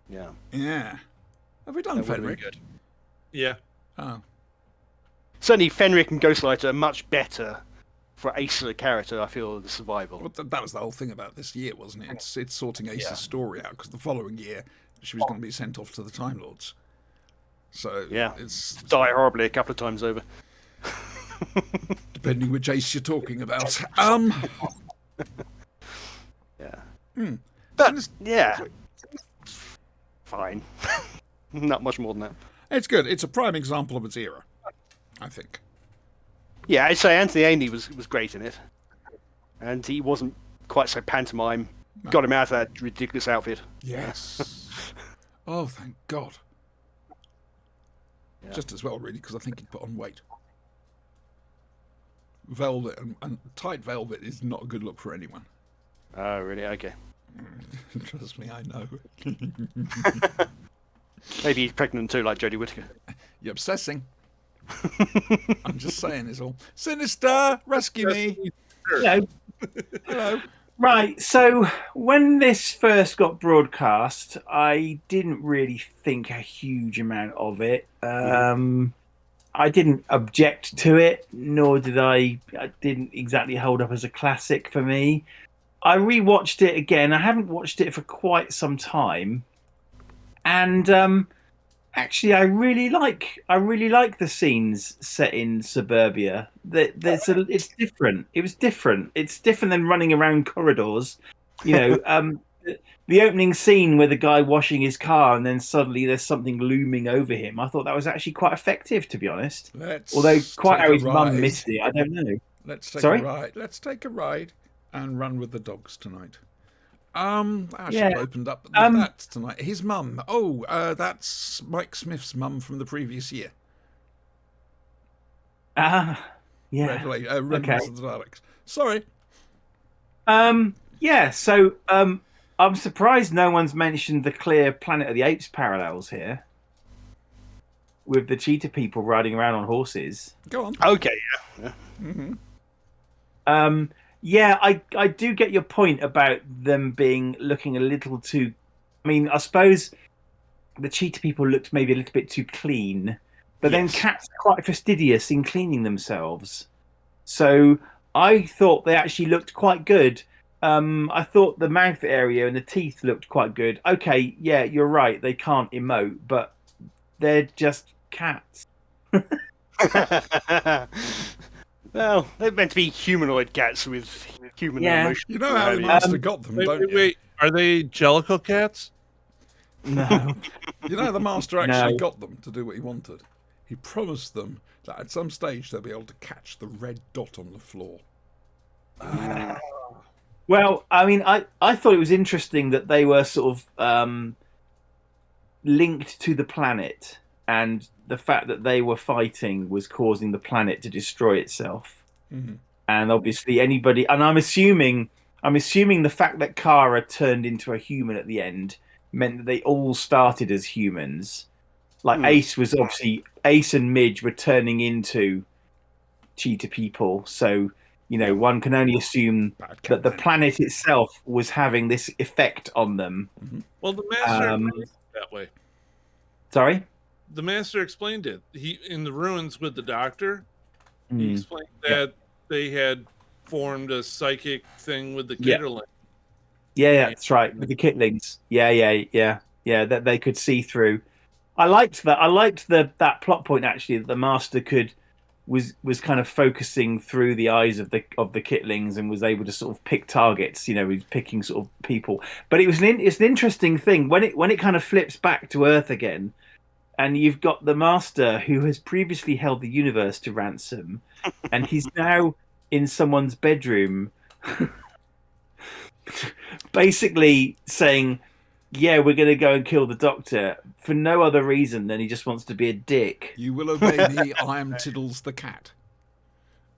yeah. yeah. Have we done That would have been Fenric? good. Yeah. Oh, Certainly, Fenric and Ghostlighter are much better for Ace as a character, I feel, the survival. well, that was the whole thing about this year, wasn't it? It's sorting Ace's Yeah. story out because the following year she was going to be sent off to the Time Lords. So Yeah. it's Die horribly a couple of times over. depending which Ace you're talking about. Yeah. But, yeah. Fine. Not much more than that. It's good. It's a prime example of its era, I think. Yeah, I'd say Anthony Ainley was great in it. and he wasn't quite so pantomime. Got him out of that ridiculous outfit. Yes. Oh, thank God. Just as well, really, because I think he'd put on weight. Velvet and tight velvet is not a good look for anyone. Oh, really? Okay. Trust me, I know. Maybe he's pregnant too, like Jodie Whittaker. You're obsessing. I'm just saying it's all. Sinister, rescue me. Hello. Hello. Right, so when this first got broadcast, I didn't really think a huge amount of it. I didn't object to it, nor did I didn't exactly hold up as a classic for me. I rewatched it again. I haven't watched it for quite some time, and actually, I really like the scenes set in suburbia. It's different. It was different. It's different than running around corridors. You know, the opening scene with the guy washing his car, and then suddenly there's something looming over him. I thought that was actually quite effective, to be honest. Although quite how his mum missed it, I don't know. Let's take Sorry? a ride. Let's take a ride and run with the dogs tonight. I should have opened up with that tonight. His mum. Oh, that's Mike Smith's mum from the previous year. Yeah. Remnants of the Daleks. Sorry. Yeah. So, I'm surprised no one's mentioned the clear Planet of the Apes parallels here, with the cheetah people riding around on horses. Go on. Okay, yeah. Mm-hmm. Yeah, I do get your point about them looking a little too. I mean, I suppose the cheetah people looked maybe a little bit too clean, but then cats are quite fastidious in cleaning themselves. So I thought they actually looked quite good. I thought the mouth area and the teeth looked quite good. Okay, yeah, you're right. They can't emote, but they're just cats. Well, they're meant to be humanoid cats with human emotions. You know how the master got them, don't you? Wait. Are they Jellicle cats? No. You know the master actually got them to do what he wanted. He promised them that at some stage they'll be able to catch the red dot on the floor. Well, I mean, I thought it was interesting that they were sort of linked to the planet, and the fact that they were fighting was causing the planet to destroy itself. Mm-hmm. And obviously, anybody, and I'm assuming the fact that Kara turned into a human at the end meant that they all started as humans. Like Ace and Midge were turning into cheetah people, so. You know, one can only assume that the planet itself was having this effect on them. Mm-hmm. Well, the master explained it that way. Sorry? The master explained it. He in the ruins with the doctor. He explained that they had formed a psychic thing with the Kitterling. Yeah, that's right. With the Kitlings. Yeah. That they could see through. I liked that. I liked that plot point actually, that the master was kind of focusing through the eyes of the Kitlings and was able to sort of pick targets. You know, he's picking sort of people. But it's an interesting thing when it kind of flips back to Earth again, and you've got the master who has previously held the universe to ransom, and he's now in someone's bedroom, basically saying, "Yeah, we're going to go and kill the Doctor," for no other reason than he just wants to be a dick. You will obey me, I am Tiddles the cat.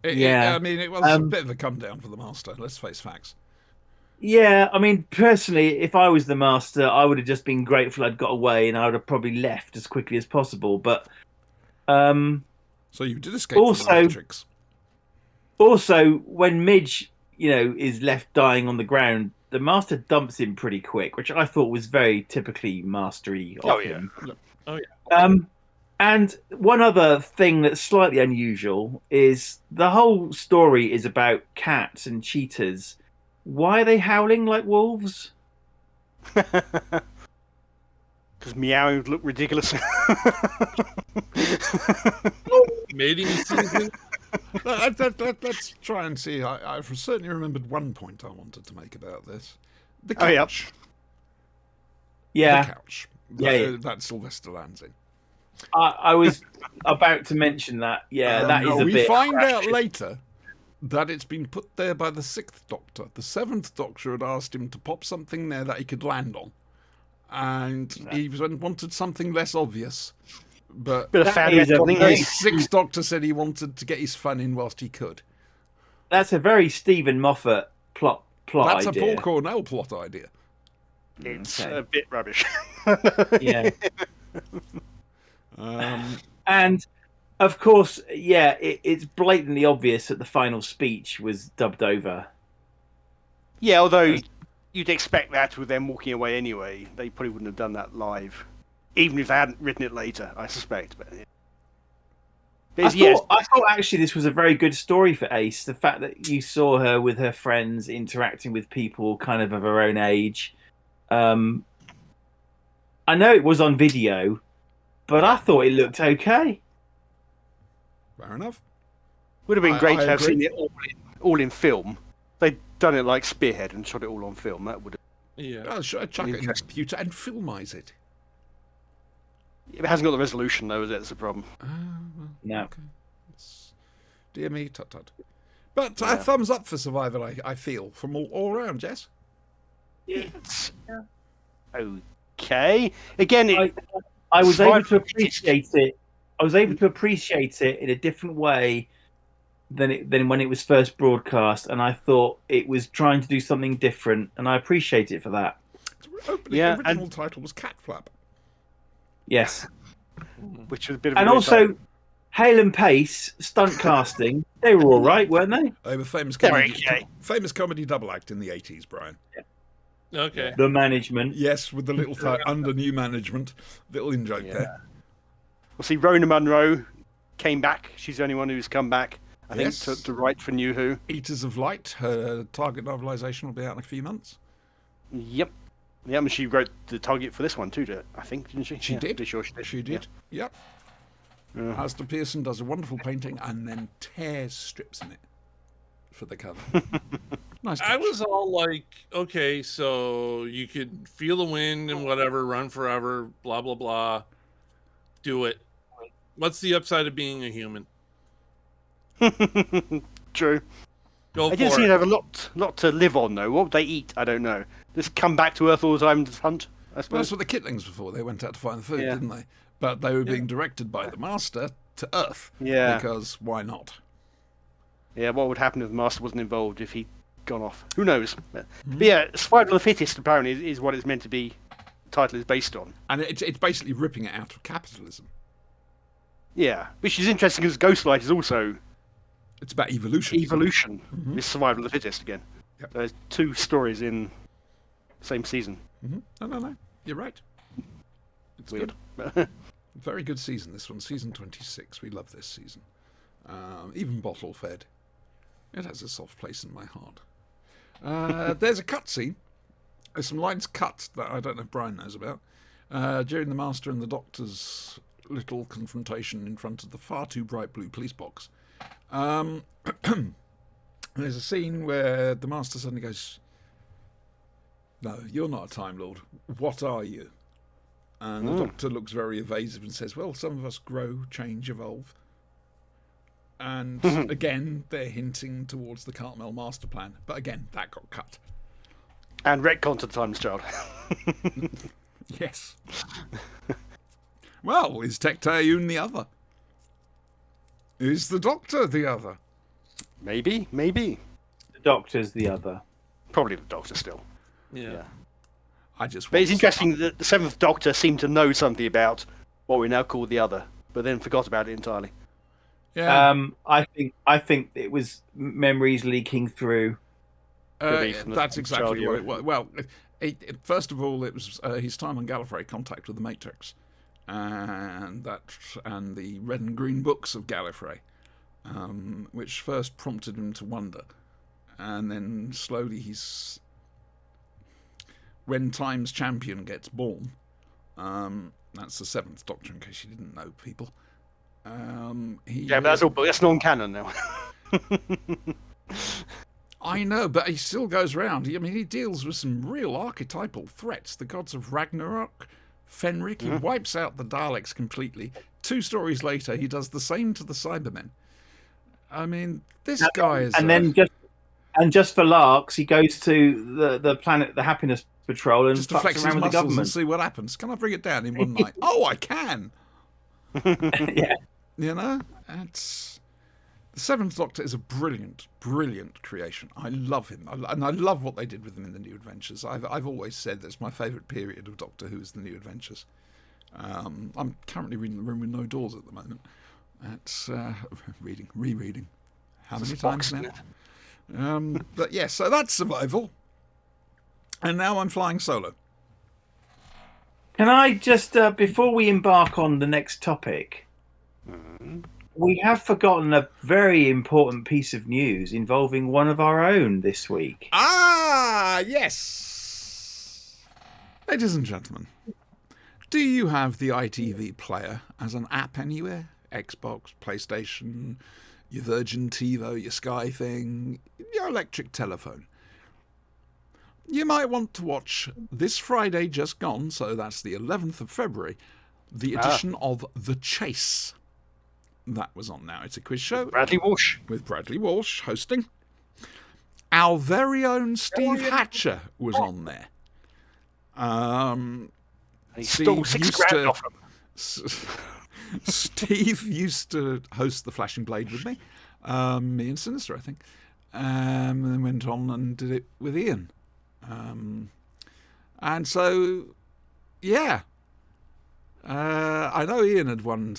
I mean, it was a bit of a come down for the master, let's face facts. Yeah, I mean, personally, if I was the master, I would have just been grateful I'd got away, and I would have probably left as quickly as possible. But so you did escape from the Matrix. Also, when Midge, is left dying on the ground, the master dumps him pretty quick, which I thought was very typically mastery of him. Oh yeah. And one other thing that's slightly unusual is the whole story is about cats and cheetahs. Why are they howling like wolves? Because meowing would look ridiculous. Mating season. Let's try and see. I've certainly remembered one point I wanted to make about this. The couch. Yeah. The couch. That's Sylvester Lansing. I was about to mention that. Yeah, that is a bit. We find out later that it's been put there by the 6th Doctor. The 7th Doctor had asked him to pop something there that he could land on. And he wanted something less obvious. But Bit of That fan is a retconning, very- eh? 6th Doctor said he wanted to get his fun in whilst he could. That's a very Stephen Moffat plot That's idea. a Paul Cornell plot idea. It's Okay. a bit rubbish. Yeah. Um, And of course, yeah, it's blatantly obvious that the final speech was dubbed over. Yeah, although you'd expect that with them walking away anyway. They probably wouldn't have done that live, even if they hadn't written it later, I suspect. But, yeah. But I thought actually this was a very good story for Ace. The fact that you saw her with her friends interacting with people kind of her own age. I know it was on video, but I thought it looked okay. fair enough. would have been great I to have agree. seen it all in film. They'd done it like Spearhead and shot it all on film. That would have... Yeah. Oh, should I chuck it in the Interesting. computer and filmize it? It hasn't got the resolution, though, is it? That's the problem. Well, No. okay. Dear me, tut tut. But Yeah. thumbs up for Survivor, I feel, from all around, Jess. It's okay. Again, I was able to Survivor- appreciate it. I was able to appreciate it in a different way than when it was first broadcast, and I thought it was trying to do something different, and I appreciate it for that. Its opening Yeah, original title was Cat Flap. Yes, which was a bit of a and weird also title. Hale and Pace stunt casting. They were all right, weren't they? They were famous They're comedy, okay. famous comedy double act in the 80s, Brian. Okay. The management. Yes, with the little under new management. Little in joke there. Well, see, Rona Munro came back. She's the only one who's come back, I think, Yes. to write for New Who. Eaters of Light, her target novelisation will be out in a few months. Yep. Yeah, and she wrote the target for this one too, I think, didn't she? She Yeah, did. pretty sure she did. She did. Yep. Yeah. Alistair Pearson does a wonderful painting and then tears strips in it for the cover. Nice. I touch. was all like, okay, so you could feel the wind and whatever, run forever, blah blah blah. Do it. What's the upside of being a human? True. Go I didn't for seem it. to have a lot to live on though. What would they eat? I don't know. Just come back to Earth all the time to hunt. I Well, suppose. that's what the Kitlings were for. They went out to find the food, Yeah. didn't they? But they were being directed by the Master to Earth. Yeah. Because why not? Yeah. What would happen if the Master wasn't involved if he'd gone off? Who knows? But yeah, Survival of the Fittest apparently is what it's meant to be. The title is based on. And it's basically ripping it out of capitalism. Yeah, which is interesting because Ghostlight is also It's about evolution. evolution. It's Survival of the Fittest again. Yep. There's two stories in the same season. No. You're right. It's Weird. good. Very good season, this one. Season 26. We love this season. Even bottle fed. It has a soft place in my heart. There's a cutscene. There's some lines cut that I don't know if Brian knows about. During the Master and the Doctor's little confrontation in front of the far too bright blue police box. There's a scene where the Master suddenly goes, "No, you're not a Time Lord. What are you?" And the Doctor looks very evasive and says, "Well, some of us grow, change, evolve." And again, they're hinting towards the Cartmel master plan. But again, that got cut. And retcon to the Timeless Child. Yes. Well, is Tectayun the other? Is the Doctor the other? maybe. The Doctor's the other. Probably the Doctor still. Yeah. I just. But it's want interesting that the Seventh Doctor seemed to know something about what we now call the other, but then forgot about it entirely. Yeah. I think it was memories leaking through. could be from the That's child exactly what era. it was. Well, first of all, it was his time on Gallifrey, contact with the Matrix, and the red and green books of Gallifrey, which first prompted him to wonder, and then slowly when Time's champion gets born, that's the Seventh Doctor, in case you didn't know, people. Yeah, but that's non-canon now. I know, but he still goes around. I mean, he deals with some real archetypal threats. The gods of Ragnarok, Fenric. He wipes out the Daleks completely. 2 stories later, he does the same to the Cybermen. I mean, this guy is. And then just for larks, he goes to the planet, the Happiness Patrol, and just to fucks flex his around with the muscles and government. see what happens. Can I bring it down in one night? Oh, I can. Yeah. You know, it's the Seventh Doctor is a brilliant, brilliant creation. I love him, and I love what they did with him in the New Adventures. I've always said that's my favourite period of Doctor Who is the New Adventures. I'm currently reading The Room with No Doors at the moment. That's rereading. How many times now? But yes, so that's Survival, and now I'm flying solo. Can I just, before we embark on the next topic, we have forgotten a very important piece of news involving one of our own this week. Ah, yes. Ladies and gentlemen, do you have the ITV player as an app anywhere? Xbox, PlayStation, your Virgin TiVo, your Sky thing, your electric telephone. You might want to watch this Friday just gone, so that's the 11th of February, the edition of The Chase. That was on now. It's a quiz show. Bradley Walsh. With Bradley Walsh hosting. Our very own Steve Hatcher was on there. He stole $6,000 off him. Steve used to host The Flashing Blade with me. Me and Sinister, I think. And then went on and did it with Ian. And so, yeah. I know Ian had won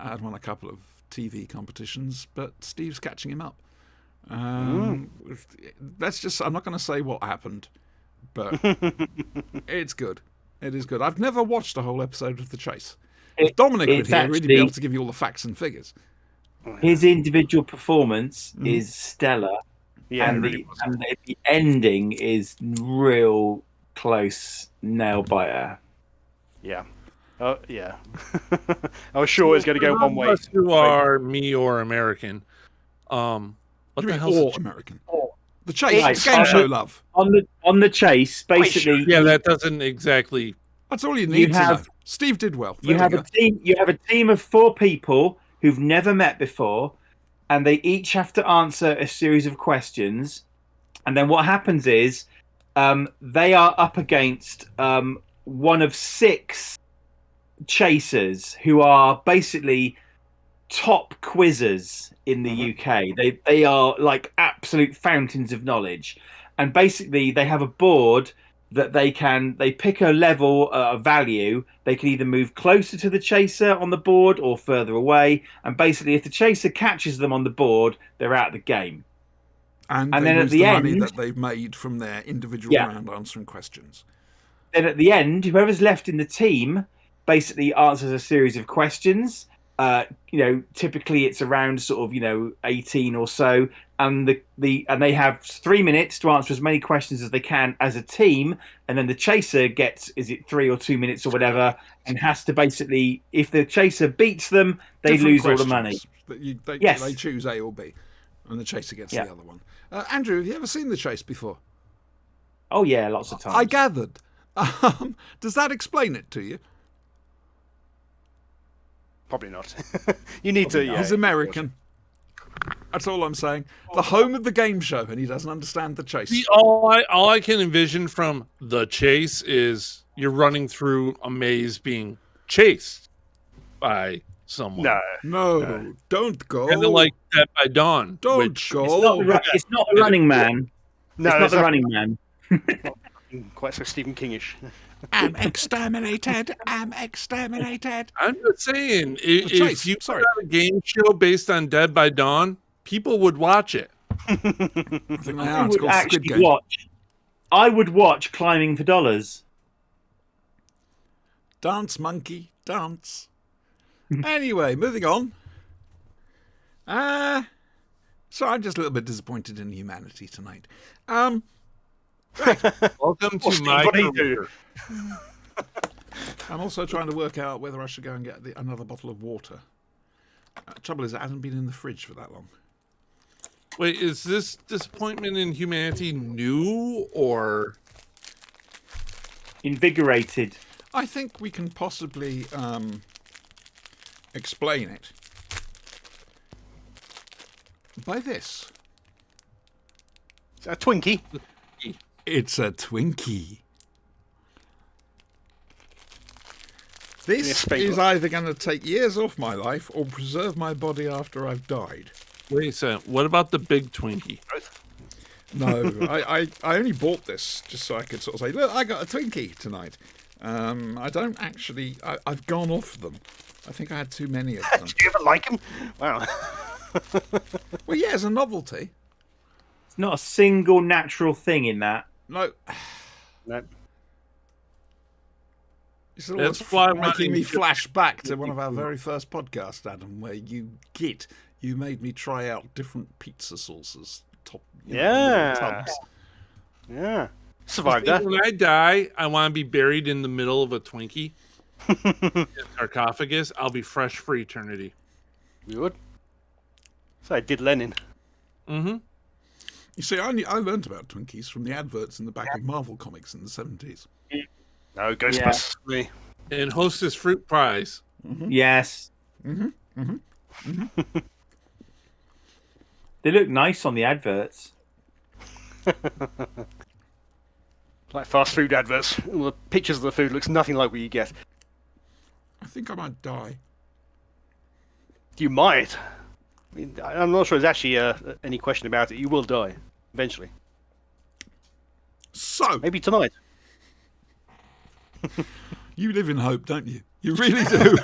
a couple of TV competitions, but Steve's catching him up. Let's just, I'm not going to say what happened, but it's good. It is good. I've never watched a whole episode of The Chase. If Dominic would here, he'd be able to give you all the facts and figures. His individual performance is stellar. Yeah, and really the ending is real close nail biter. Yeah. Oh, yeah. I was sure it was going to go one way. Unless you are me or American. What the hell? Or American. The Chase, Right, it's game show love. On the Chase, basically. Yeah, that doesn't exactly. That's all you need to know. Steve did well. You have a team of 4 people who've never met before, and they each have to answer a series of questions. And then what happens is they are up against one of 6 chasers who are basically top quizzers in the UK. They are like absolute fountains of knowledge. And basically they have a board that they pick a level of value. They can either move closer to the chaser on the board or further away. And basically, if the chaser catches them on the board, they're out of the game. And then they at lose the money end, that they've made from their individual round answering questions. Then at the end, whoever's left in the team basically answers a series of questions. Typically it's around sort of 18 or so, and they have 3 minutes to answer as many questions as they can as a team, and then the chaser gets 3 or 2 minutes or whatever, and has to basically, if the chaser beats them, they Different lose all the money. Yes. They choose A or B, and the chaser gets Yeah. the other one. Andrew, have you ever seen The Chase before? Oh yeah, lots of times. I gathered. Does that explain it to you? Probably not. You need to. Yeah, He's American. That's all I'm saying. The home of the game show, and he doesn't understand The Chase. See, all I can envision from The Chase is you're running through a maze being chased by someone. No, don't go. Kind of like Dead by Dawn. Don't which go. It's not the Running Man. No, it's not it's the not Running Man. quite so Stephen Kingish. I'm exterminated. I'm exterminated. I'm just saying, Chase, if you sorry. had a game show based on Dead by Dawn, people would watch it. I think they are. It's called Squid Game. I would watch Climbing for Dollars. Dance, monkey, dance. Anyway, moving on. So I'm just a little bit disappointed in humanity tonight. Welcome to Steve, my what do you career. I'm also trying to work out whether I should go and get another bottle of water. Trouble is, it hasn't been in the fridge for that long. Wait, is this disappointment in humanity new or Invigorated. I think we can possibly explain it. by this. Is that a Twinkie? It's a Twinkie. This Yes, thank is you. either going to take years off my life or preserve my body after I've died. Wait a second. What about the big Twinkie? Both. No, I only bought this just so I could sort of say, look, I got a Twinkie tonight. I don't actually... I've gone off them. I think I had too many of them. Do you ever like them? Wow. Well, yeah, as a novelty. It's not a single natural thing in that. No, No. it's That's always why I'm making me running- flash back to one of our very first podcasts, Adam, where you made me try out different pizza sauces. Yeah. Tubs. Yeah. Survived that. When I die, I want to be buried in the middle of a Twinkie. In sarcophagus. I'll be fresh for eternity. We would. So I did Lenin. Mm-hmm. You see, I learned about Twinkies from the adverts in the back of Marvel comics in the 70s. No, Ghostbusters. Me. And Hostess fruit pies. Yes. They look nice on the adverts. Like fast food adverts. All the pictures of the food looks nothing like what you get. I think I might die. You might. I mean, I'm not sure there's actually any question about it. You will die eventually. So, Maybe tonight. you live in hope, don't you? You really do.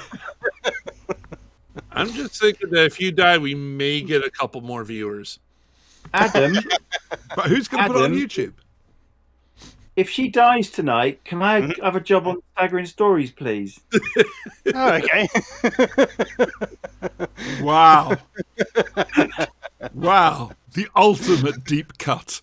I'm just thinking that if you die, we may get a couple more viewers. Adam, But who's going to put it on Adam? YouTube? if she dies tonight, can I have a job on Staggering Stories, please? Oh, okay. Wow. Wow. The ultimate deep cut.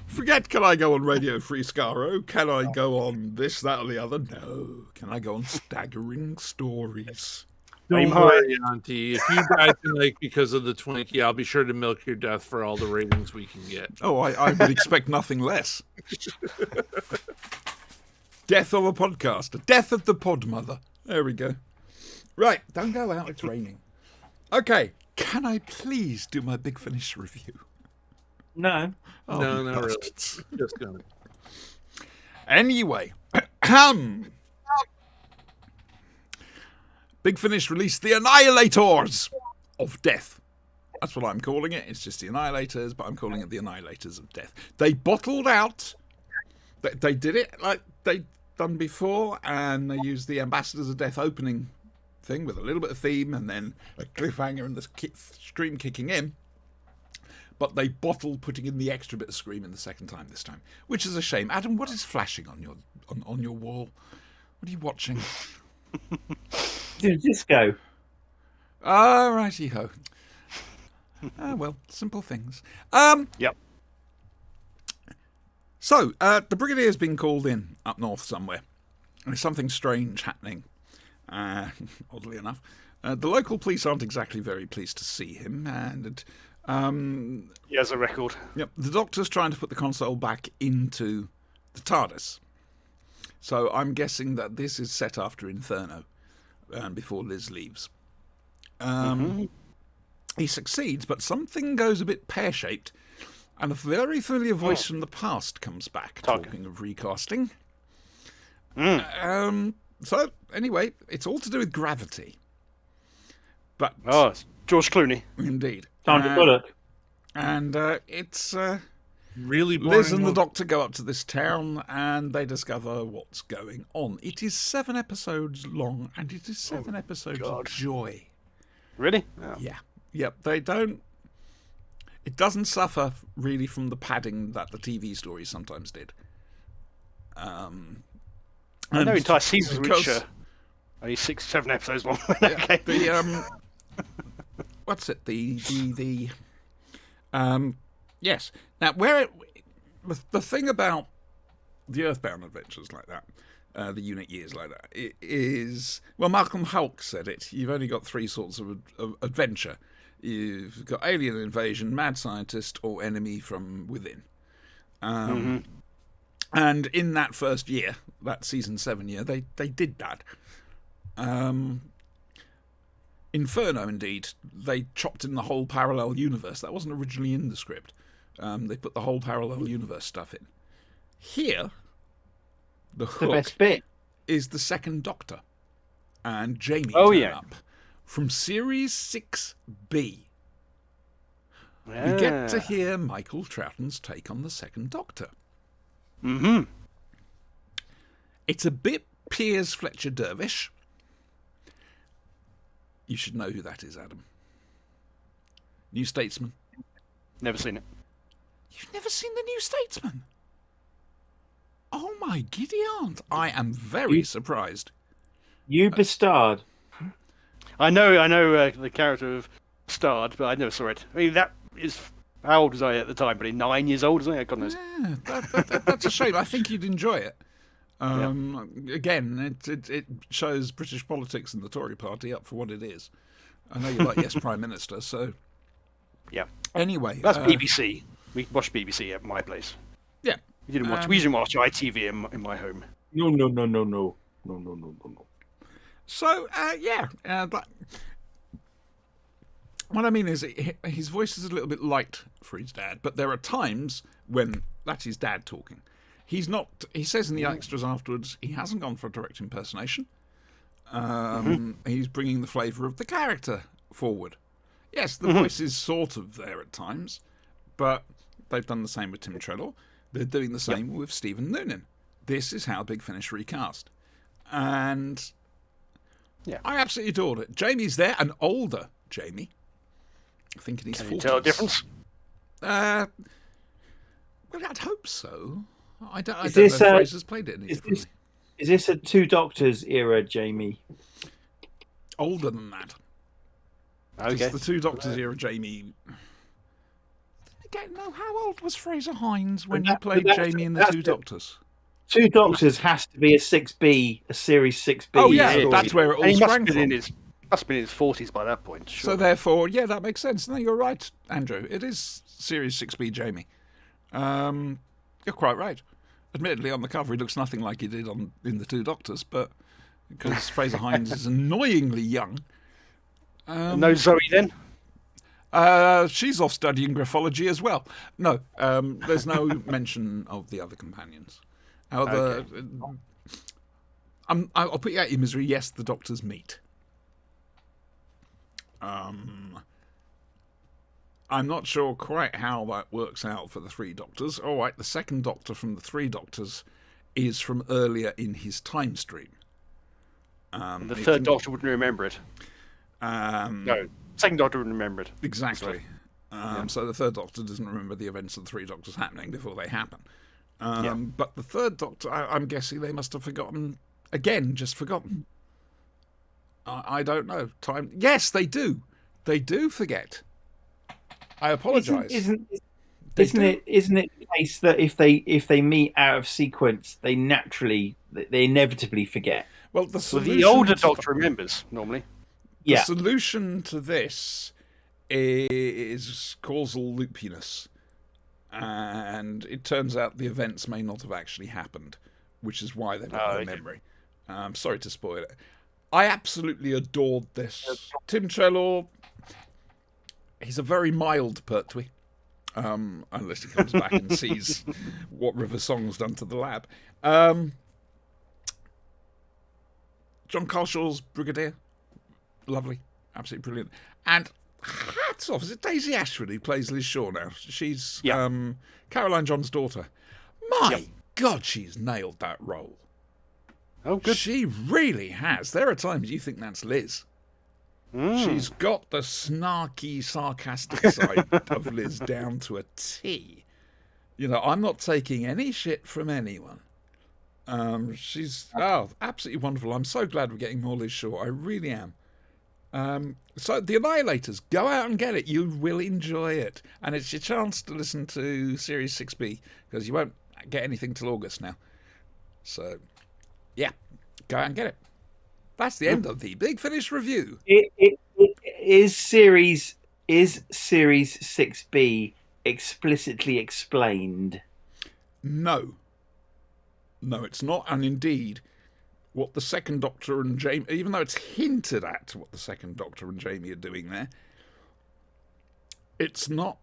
Forget, can I go on Radio Free Scaro? Can I go on this, that, or the other? No. Can I go on Staggering Stories? Don't Aim high. worry, Auntie. If you die tonight because of the Twinkie, I'll be sure to milk your death for all the ratings we can get. Oh, I would expect nothing less. Death of a podcaster. Death of the podmother. There we go. Right, don't go out, it's raining. Okay, can I please do my Big Finish review? No. Oh, No, you not really. bastards. Just gonna. Anyway, Big Finish released the Annihilators of Death. That's what I'm calling it. It's just the Annihilators, but I'm calling it the Annihilators of Death. They bottled out. They did it like they'd done before, and they used the Ambassadors of Death opening thing with a little bit of theme and then a cliffhanger and the scream kicking in. But they bottled putting in the extra bit of scream in the second time this time, which is a shame. Adam, what is flashing on your on your wall? What are you watching? Disco. Ah, righty ho. Ah, well, simple things. Yep. So, the Brigadier's been called in up north somewhere. There's something strange happening, oddly enough. The local police aren't exactly very pleased to see him, and He has a record. yep, the Doctor's trying to put the console back into the TARDIS. So I'm guessing that this is set after Inferno, before Liz leaves. He succeeds, but something goes a bit pear-shaped, and a very familiar voice from the past comes back, Tug. talking of recasting. So, anyway, it's all to do with gravity. But, Oh, it's George Clooney. indeed. Sandra Bullock. And it's... Really boring. Liz and the movie. Doctor go up to this town and they discover what's going on. It is 7 episodes long, and it is 7 episodes God. of joy. Really? Oh. Yeah. Yep. They don't. It doesn't suffer really from the padding that the TV stories sometimes did. I know entire seasons which because- only 6, 7 episodes long. Okay. The what's it? Yes. Now, the thing about the Earthbound adventures like that, the unit years like that, it is, well, Malcolm Hulk said it. You've only got 3 sorts of adventure. You've got alien invasion, mad scientist, or enemy from within. And in that first year, that season 7 year, they did that. Inferno, indeed, they chopped in the whole parallel universe. That wasn't originally in the script. They put the whole parallel universe stuff in. Here, the The hook best bit. is the second Doctor and Jamie Oh, turn yeah. up from Series 6B. Yeah. We get to hear Michael Troughton's take on the second Doctor. Mm-hmm. It's a bit Piers Fletcher Dervish. You should know who that is, Adam. New Statesman. Never seen it. You've never seen the New Statesman? Oh my giddy aunt. I am very surprised. You bastard. I know the character of Starred, but I never saw it. I mean, that is... How old was I at the time? Probably 9 years old, wasn't I? God knows. Yeah, that's a shame. I think you'd enjoy it. Again, it shows British politics and the Tory party up for what it is. I know you like Yes Prime Minister, so... Yeah. Anyway... That's BBC. We watched BBC at my place. Yeah. We didn't watch ITV in my home. No. So, what I mean is, his voice is a little bit light for his dad, but there are times when that's his dad talking. He's not. He says in the extras afterwards, he hasn't gone for a direct impersonation. He's bringing the flavour of the character forward. Yes, the voice is sort of there at times, but they've done the same with Tim Trelaw. They're doing the same with Stephen Noonan. This is how Big Finish recast. And I absolutely adored it. Jamie's there, an older Jamie. I think in his 40s. Can you tell a difference? Well, I'd hope so. I don't know if this, Fraser's played it any Is differently. this a Two Doctors era, Jamie? Older than that. Okay. It's the Two Doctors era, Jamie. Again, no, how old was Fraser Hines when he played Jamie in the Two Doctors? Two Doctors has to be a 6B, a Series 6B. Oh, yeah, story. that's where it all And he must sprang have been from. must have been in his 40s by that point. Sure. So therefore, yeah, that makes sense. No, you're right, Andrew. It is Series 6B Jamie. You're quite right. Admittedly, on the cover, he looks nothing like he did in the Two Doctors, but because Fraser Hines is annoyingly young. No Zoe then? She's off studying graphology as well. No, there's no mention of the other companions. However, I'll put you out of your misery. Yes, the Doctors meet. I'm not sure quite how that works out for the Three Doctors. All right, the second Doctor from the Three Doctors is from earlier in his time stream. The third Doctor wouldn't remember it. No, second Doctor wouldn't remember it. Exactly. So the third Doctor doesn't remember the events of the Three Doctors happening before they happen. But the third Doctor, I'm guessing they must have forgotten. Again, just forgotten. I don't know. Time. Yes, they do. They do forget. I apologise. Isn't it the case that if they meet out of sequence, they inevitably forget? Well, The older Doctor remembers normally. The Yeah. solution to this is causal loopiness. And it turns out the events may not have actually happened, which is why they've got no memory. Sorry to spoil it. I absolutely adored this. Tim Trelaw, he's a very mild Pertwee, unless he comes back and sees what River Song's done to the lab. John Carshaw's Brigadier, lovely, absolutely brilliant. And hats off, is it Daisy Ashford who plays Liz Shaw now? She's Caroline John's daughter. My God, she's nailed that role. Oh, good. She really has. There are times you think that's Liz. She's got the snarky, sarcastic side of Liz down to a T. You know, I'm not taking any shit from anyone. She's absolutely wonderful. I'm so glad we're getting more Liz Shaw. I really am. So The Annihilators, go out and get it. You will enjoy it. And it's your chance to listen to Series 6B, because you won't get anything till August now. So, yeah, go out and get it. That's the end of the Big Finish review. It is Series 6B explicitly explained? No. No, it's not. And indeed, what the Second Doctor and Jamie, even though it's hinted at what the Second Doctor and Jamie are doing there, it's not.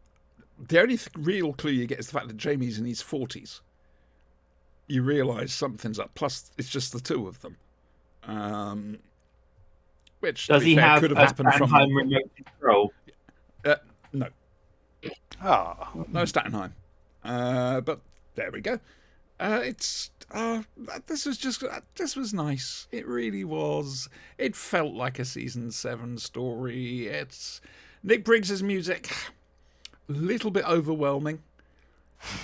The only real clue you get is the fact that Jamie's in his 40s. You realise something's up. Plus, it's just the two of them. Which, Does to be he fair, have could have a happened from. Stanheim remote control? No. Oh, No Stattenheim. But there we go. This was nice. It really was. It felt like a season 7 story. It's Nick Briggs's music, a little bit overwhelming.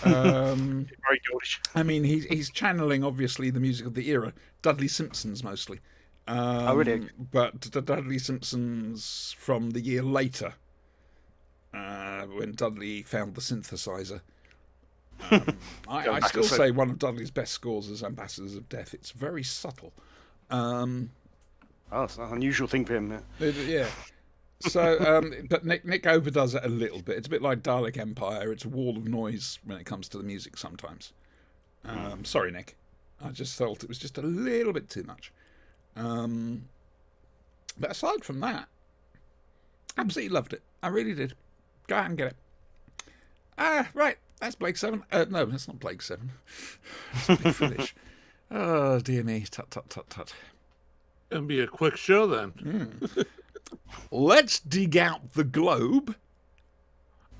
very George. I mean, he's channeling obviously the music of the era, Dudley Simpsons mostly. Really? But the Dudley Simpsons from the year later, when Dudley found the synthesizer. I still say one of Dudley's best scores is Ambassadors of Death. It's very subtle. Oh, it's an unusual thing for him. Yeah. So, but Nick overdoes it a little bit. It's a bit like Dalek Empire. It's a wall of noise when it comes to the music sometimes. Sorry, Nick. I just felt it was just a little bit too much. But aside from that, absolutely loved it. I really did. Go out and get it. Right. That's Blake 7. No, that's not Blake 7. It's Big Finish. Oh, dear me. Tut, tut, tut, tut. Gonna be a quick show then. Let's dig out the globe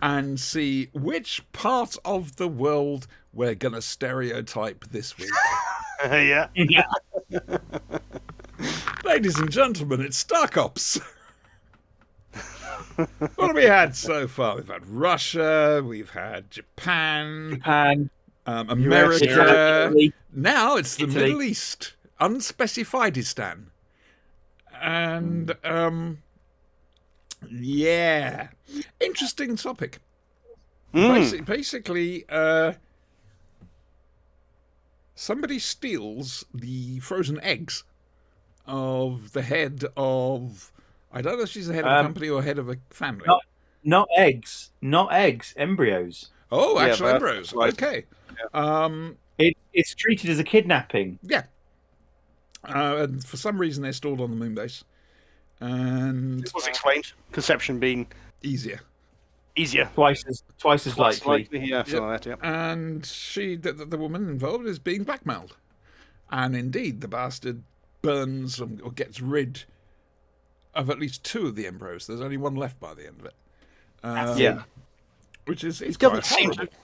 and see which part of the world we're going to stereotype this week. Yeah. Ladies and gentlemen, it's Star Ops. What have we had so far? We've had Russia, we've had Japan, America. Italy. Now it's the Italy. Middle East, unspecifiedistan. And, yeah. Interesting topic. Basically, somebody steals the frozen eggs of the head of... I don't know if she's the head of a company or head of a family. Not eggs. Not eggs. Embryos. Oh, Yeah, actual but- embryos. right. Okay. It's treated as a kidnapping. Yeah. And for some reason, they're stored on the moon base. And It was explained. Conception being easier. easier. Twice as likely. Yeah, something like that, yeah. And the woman involved is being blackmailed. And indeed, the bastard burns or gets rid of at least 2 of the embryos. There's only 1 left by the end of it. Yeah. Which is It quite doesn't seem horrible. to.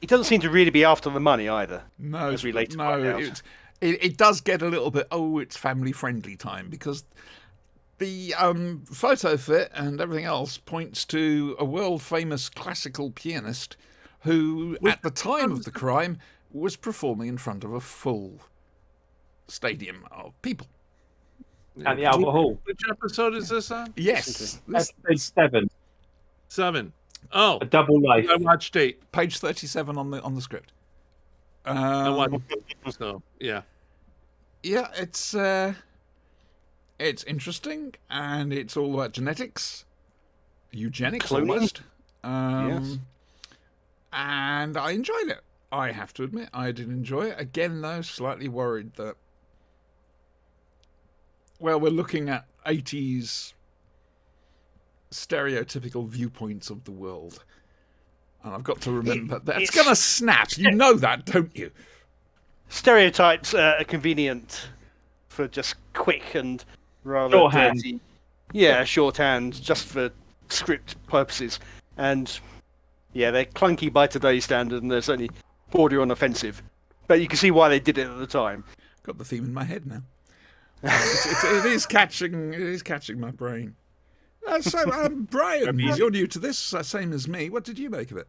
It doesn't seem to really be after the money either. No, as we later find out. it does get a little bit, it's family-friendly time, because the photo fit and everything else points to a world-famous classical pianist who, at the time of the crime, was performing in front of a full stadium of people. At the Albert Hall. Which episode is this on? Yes, Episode 7. 7. Oh, A Double Life. I watched 8. page 37 on the script. I watched. So yeah. Yeah, it's interesting, and it's all about genetics, eugenics Cloning. almost. Yes. And I enjoyed it. I have to admit, I did enjoy it. Again, though, slightly worried that, well, we're looking at 80s stereotypical viewpoints of the world. And I've got to remember that it's going to snap. You know that, don't you? Stereotypes are convenient for just quick and rather Shorthand. dirty. Yeah, shorthand, just for script purposes. And yeah, they're clunky by today's standard, and they're certainly borderline offensive. But you can see why they did it at the time. Got the theme in my head now. It is catching my brain. So, Brian, you're new to this, same as me. What did you make of it?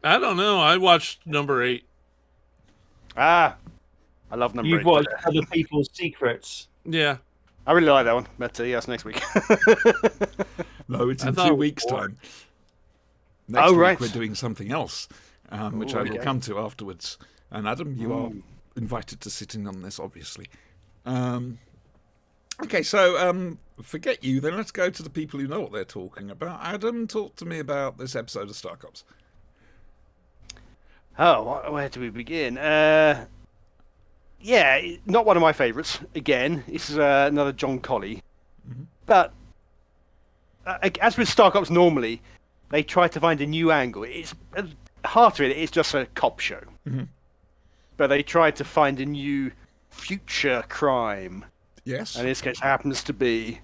I don't know. I watched number 8. Ah, I love number You've 8. watched Other People's Secrets. Yeah. I really like that one, but yeah, that's next week. No, it's I in thought 2 it was weeks' boring. time. Next week right. we're doing something else, which I will okay. come to afterwards. And Adam, you are invited to sit in on this, obviously. Okay, so forget you then. Let's go to the people who know what they're talking about. Adam, talk to me about this episode of Star Cops. Oh, where do we begin? yeah, not one of my favourites. Again, this is another John Colley. But as with Star Cops normally, they try to find a new angle. It's at the heart of it, it's just a cop show. But they try to find a new future crime. Yes. And in this case, happens to be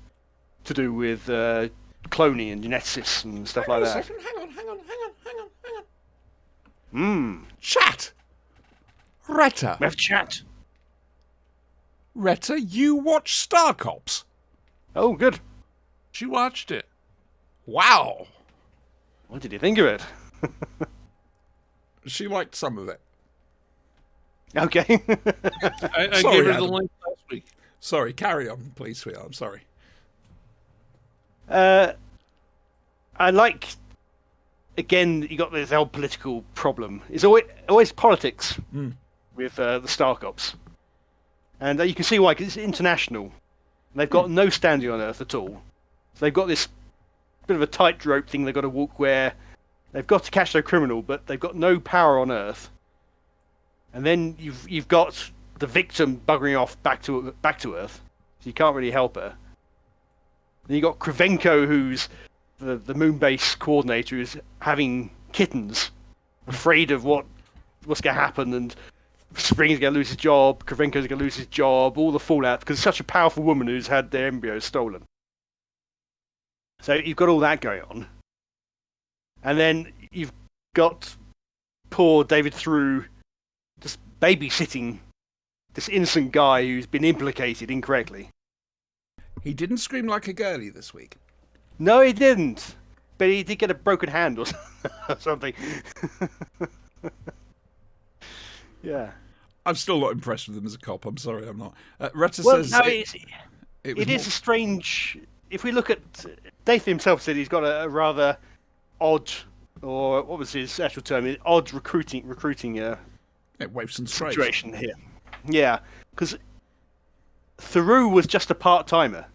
to do with cloning and geneticists and stuff like that. Hang on. Chat! Retta. We have chat. Retta, you watch Star Cops? Oh, good. She watched it. Wow. What did you think of it? She liked some of it. Okay. I Sorry, gave her the Adam. link last week. Sorry, carry on, please, sweetheart. I'm sorry. I like. Again, you got this whole political problem. It's always politics with the Star Cops, and you can see why. 'Cause it's international. They've got no standing on Earth at all. So they've got this bit of a tightrope thing they've got to walk where they've got to catch their criminal, but they've got no power on Earth. And then you've got the victim buggering off back to Earth, so you can't really help her. Then you got Kravenko, who's the moon base coordinator, who's having kittens, afraid of what's going to happen, and Spring's going to lose his job, Kravenko's going to lose his job, all the fallout, because it's such a powerful woman who's had their embryos stolen. So you've got all that going on. And then you've got poor David Through just babysitting this innocent guy who's been implicated incorrectly. He didn't scream like a girlie this week. No, he didn't. But he did get a broken hand or something. Yeah. I'm still not impressed with him as a cop. I'm sorry, I'm not. Retta Well, says no, it was it is a strange. If we look at Dathan himself, said he's got a rather odd, or what was his actual term? Odd recruiting waves and strays. situation here. Yeah, because Theroux was just a part-timer.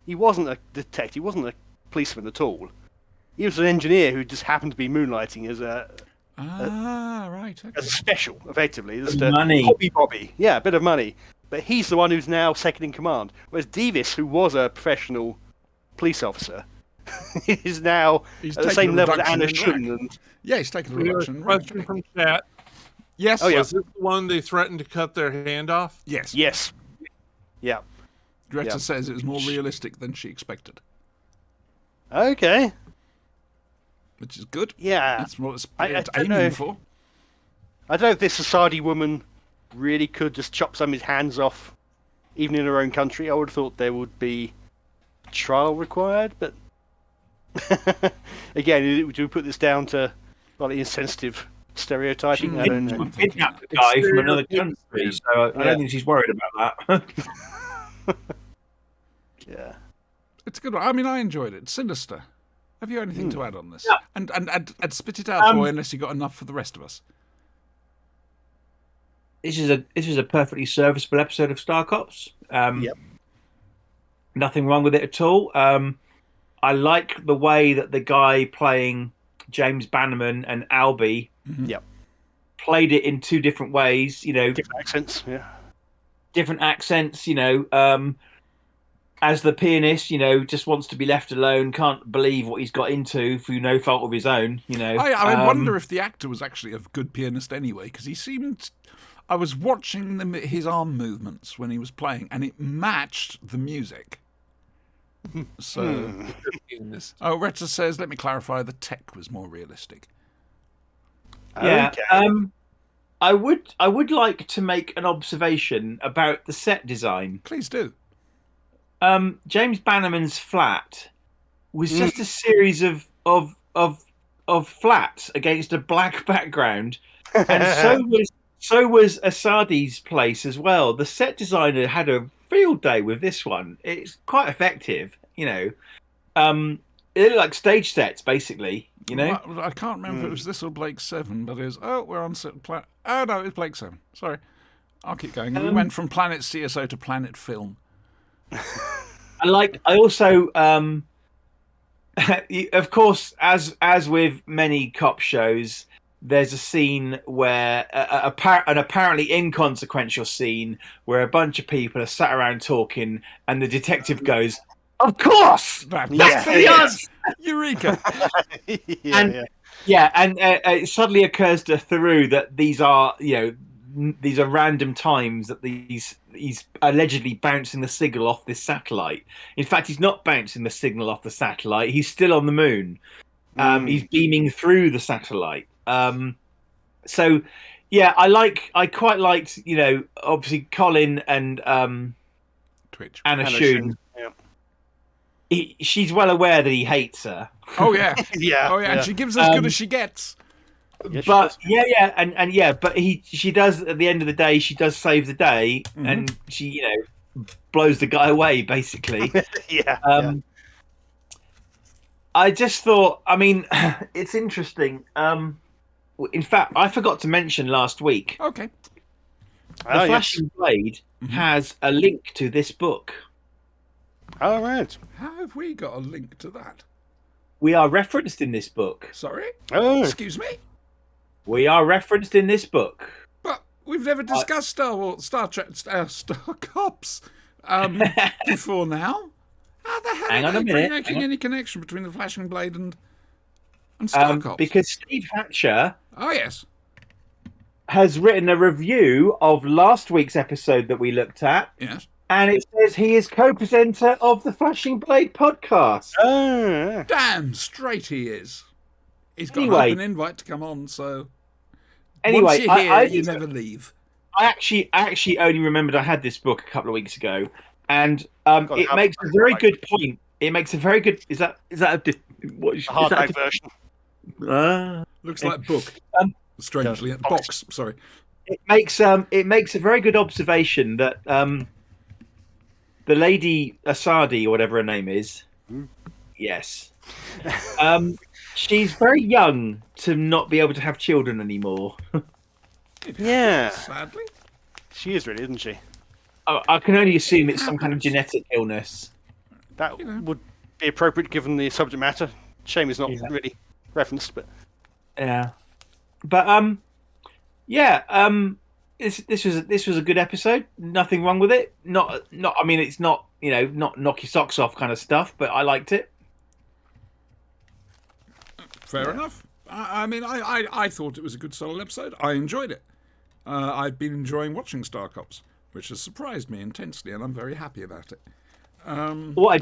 He wasn't a detective. He wasn't a policeman at all. He was an engineer who just happened to be moonlighting as a right. Okay. as a special, effectively. Just Money. a hobby bobby. Yeah, a bit of money. But he's the one who's now second in command. Whereas Davis, who was a professional police officer, is now He's at the taken same a level as reduction Anna in Shun. rank. And Yeah, he's taken a We have a reduction. Right, question okay. from chat. Yes. Oh, yeah. Was this the one they threatened to cut their hand off? Yes. yes. Yeah. Retta Yeah. says it was more realistic than she expected, Okay. which is good. Yeah. That's what it's I it's don't aiming know. for. I don't know if this Asadi woman really could just chop some of his hands off, even in her own country. I would have thought there would be trial required, but again, do we put this down to slightly insensitive stereotyping? I don't know. Kidnapped a guy from another country, so I don't think she's worried about that. Yeah. It's a good one. I mean, I enjoyed it. Sinister. Have you anything to add on this? Yeah. And spit it out, boy, unless you got enough for the rest of us. This is a perfectly serviceable episode of Star Cops. Yep. Nothing wrong with it at all. I like the way that the guy playing James Bannerman and Albie Yep. played it in two different ways. You know, Different accents. Yeah. different accents. You know, as the pianist, you know, just wants to be left alone, can't believe what he's got into through no fault of his own. You know, I wonder if the actor was actually a good pianist anyway, because he seemed. I was watching his arm movements when he was playing, and it matched the music. So, oh, Retta says, "Let me clarify: the tech was more realistic." Yeah. Okay. I would like to make an observation about the set design. Please do. James Bannerman's flat was just a series of flats against a black background, and so was Asadi's place as well. The set designer had a field day with this one. It's quite effective, you know. It looked like stage sets, basically. You know, Well, I can't remember if it was this or Blake 7, but it was. Oh, we're on set. Oh no, it's Blake 7. Sorry, I'll keep going. We went from Planet CSO to Planet Film. I also, of course, as with many cop shows, there's a scene where an apparently inconsequential scene where a bunch of people are sat around talking, and the detective goes, "Of course, that's the answer." Eureka! And it suddenly occurs to Theroux that these are random times that he's allegedly bouncing the signal off this satellite. In fact, he's not bouncing the signal off the satellite. He's still on the moon. He's beaming through the satellite. So, yeah, I quite liked, obviously Colin and Twitch. Anna Shun. Yeah. She's well aware that he hates her. Oh yeah, Yeah. oh yeah. And she gives as good as she gets. But but she does at the end of the day. She does save the day, and she blows the guy away basically. Yeah. I just thought, I mean, it's interesting. In fact, I forgot to mention last week. Okay. The Flashing Blade has a link to this book. All right. How have we got a link to that? We are referenced in this book. Sorry? Oh. Excuse me? We are referenced in this book. But we've never discussed Star Trek, Star Cops before now. How the hell Hang are on a they minute, making hang on. any connection between the Flashing Blade and Star Cops? Because Steve Hatcher Oh, yes. has written a review of last week's episode that we looked at, Yes. and it says he is co-presenter of the Flashing Blade podcast. Oh. Damn straight he is. He's got Anyway. an open invite to come on, so Anyway, once you're here, I you never leave. I actually only remembered I had this book a couple of weeks ago, and Got it a makes a hardback, very right? good point. It makes a very good. Is that what is Hardback that? version. Looks like book. Strangely, Yeah, box. Sorry. It makes a very good observation that the lady Asadi or whatever her name is, yes, she's very young to not be able to have children anymore. Yeah. Sadly. She is really, isn't she? I can only assume it's some kind of genetic illness. That would be appropriate given the subject matter. Shame it's not really referenced, but Yeah, but this was a good episode. Nothing wrong with it. Not. I mean, it's not not knock your socks off kind of stuff, but I liked it. Fair enough. I mean, I thought it was a good solid episode. I enjoyed it. I've been enjoying watching Star Cops, which has surprised me intensely, and I'm very happy about it. What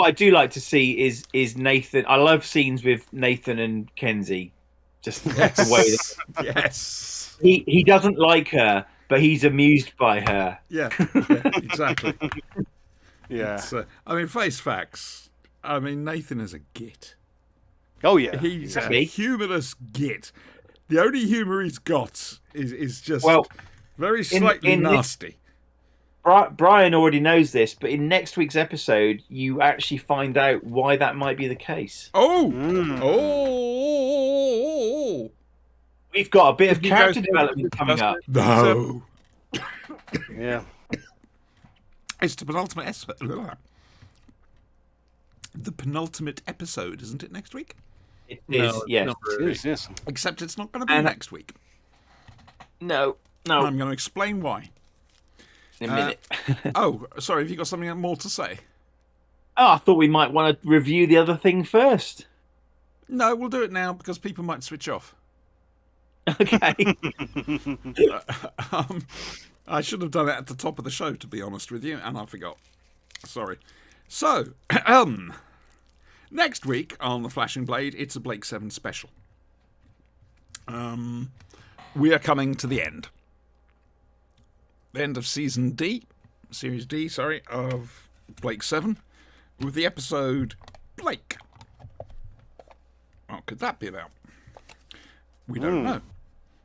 I do like to see is Nathan. I love scenes with Nathan and Kenzie. Just the way that Yes. he doesn't like her, but he's amused by her. Yeah, exactly. yeah. I mean, face facts. I mean, Nathan is a git. Oh yeah. He's a Exactly. humorless git. The only humour he's got is just very in slightly this- nasty. Brian already knows this, but in next week's episode, you actually find out why that might be the case. Oh! Mm. Oh! We've got a bit of You character guys- development coming up. No! Yeah. It's the penultimate episode, isn't it, next week? It No, is, it's yes. number It 8. is, yes. Except it's not going to be And- next week. No. I'm going to explain why. In a minute. Oh, sorry, have you got something more to say? Oh, I thought we might want to review the other thing first. No, we'll do it now because people might switch off. Okay. I should have done it at the top of the show, to be honest with you, and I forgot. Sorry. So, next week on The Flashing Blade, it's a Blake 7 special. We are coming to the end. The end of Series D, of Blake 7, with the episode Blake. What could that be about? We don't know.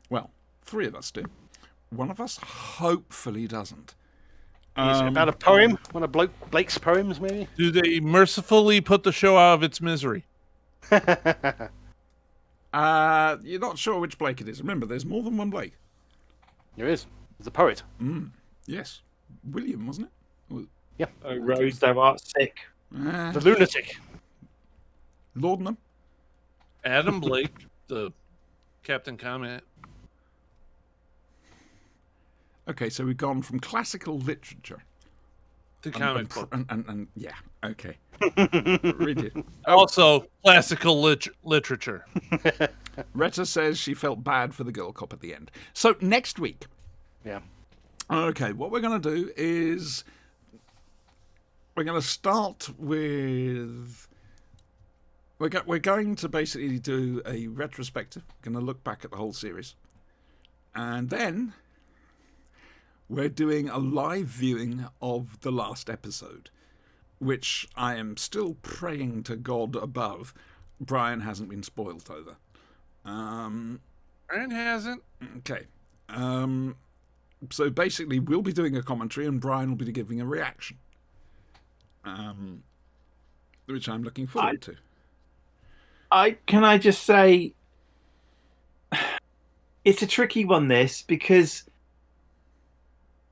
Well, 3 of us do. One of us hopefully doesn't. Is it about a poem? One of Blake's poems, maybe? Do they mercifully put the show out of its misery? You're not sure which Blake it is. Remember, there's more than one Blake. There is. There's a poet. Yes. William, wasn't it? Yeah. Oh, Rose, thou art sick. The lunatic. Laudanum? Adam Blake, the Captain Comet. Okay, so we've gone from classical literature The comic book. and yeah, okay. Read it. Also, classical literature. Retta says she felt bad for the girl cop at the end. So next week, Yeah. okay, what we're going to do is we're going to start with. We're going to basically do a retrospective. We're going to look back at the whole series, and then we're doing a live viewing of the last episode, which I am still praying to God above Brian hasn't been spoiled over. Brian hasn't. Okay. So basically, we'll be doing a commentary, and Brian will be giving a reaction, which I'm looking forward to. Can I just say, it's a tricky one, this, because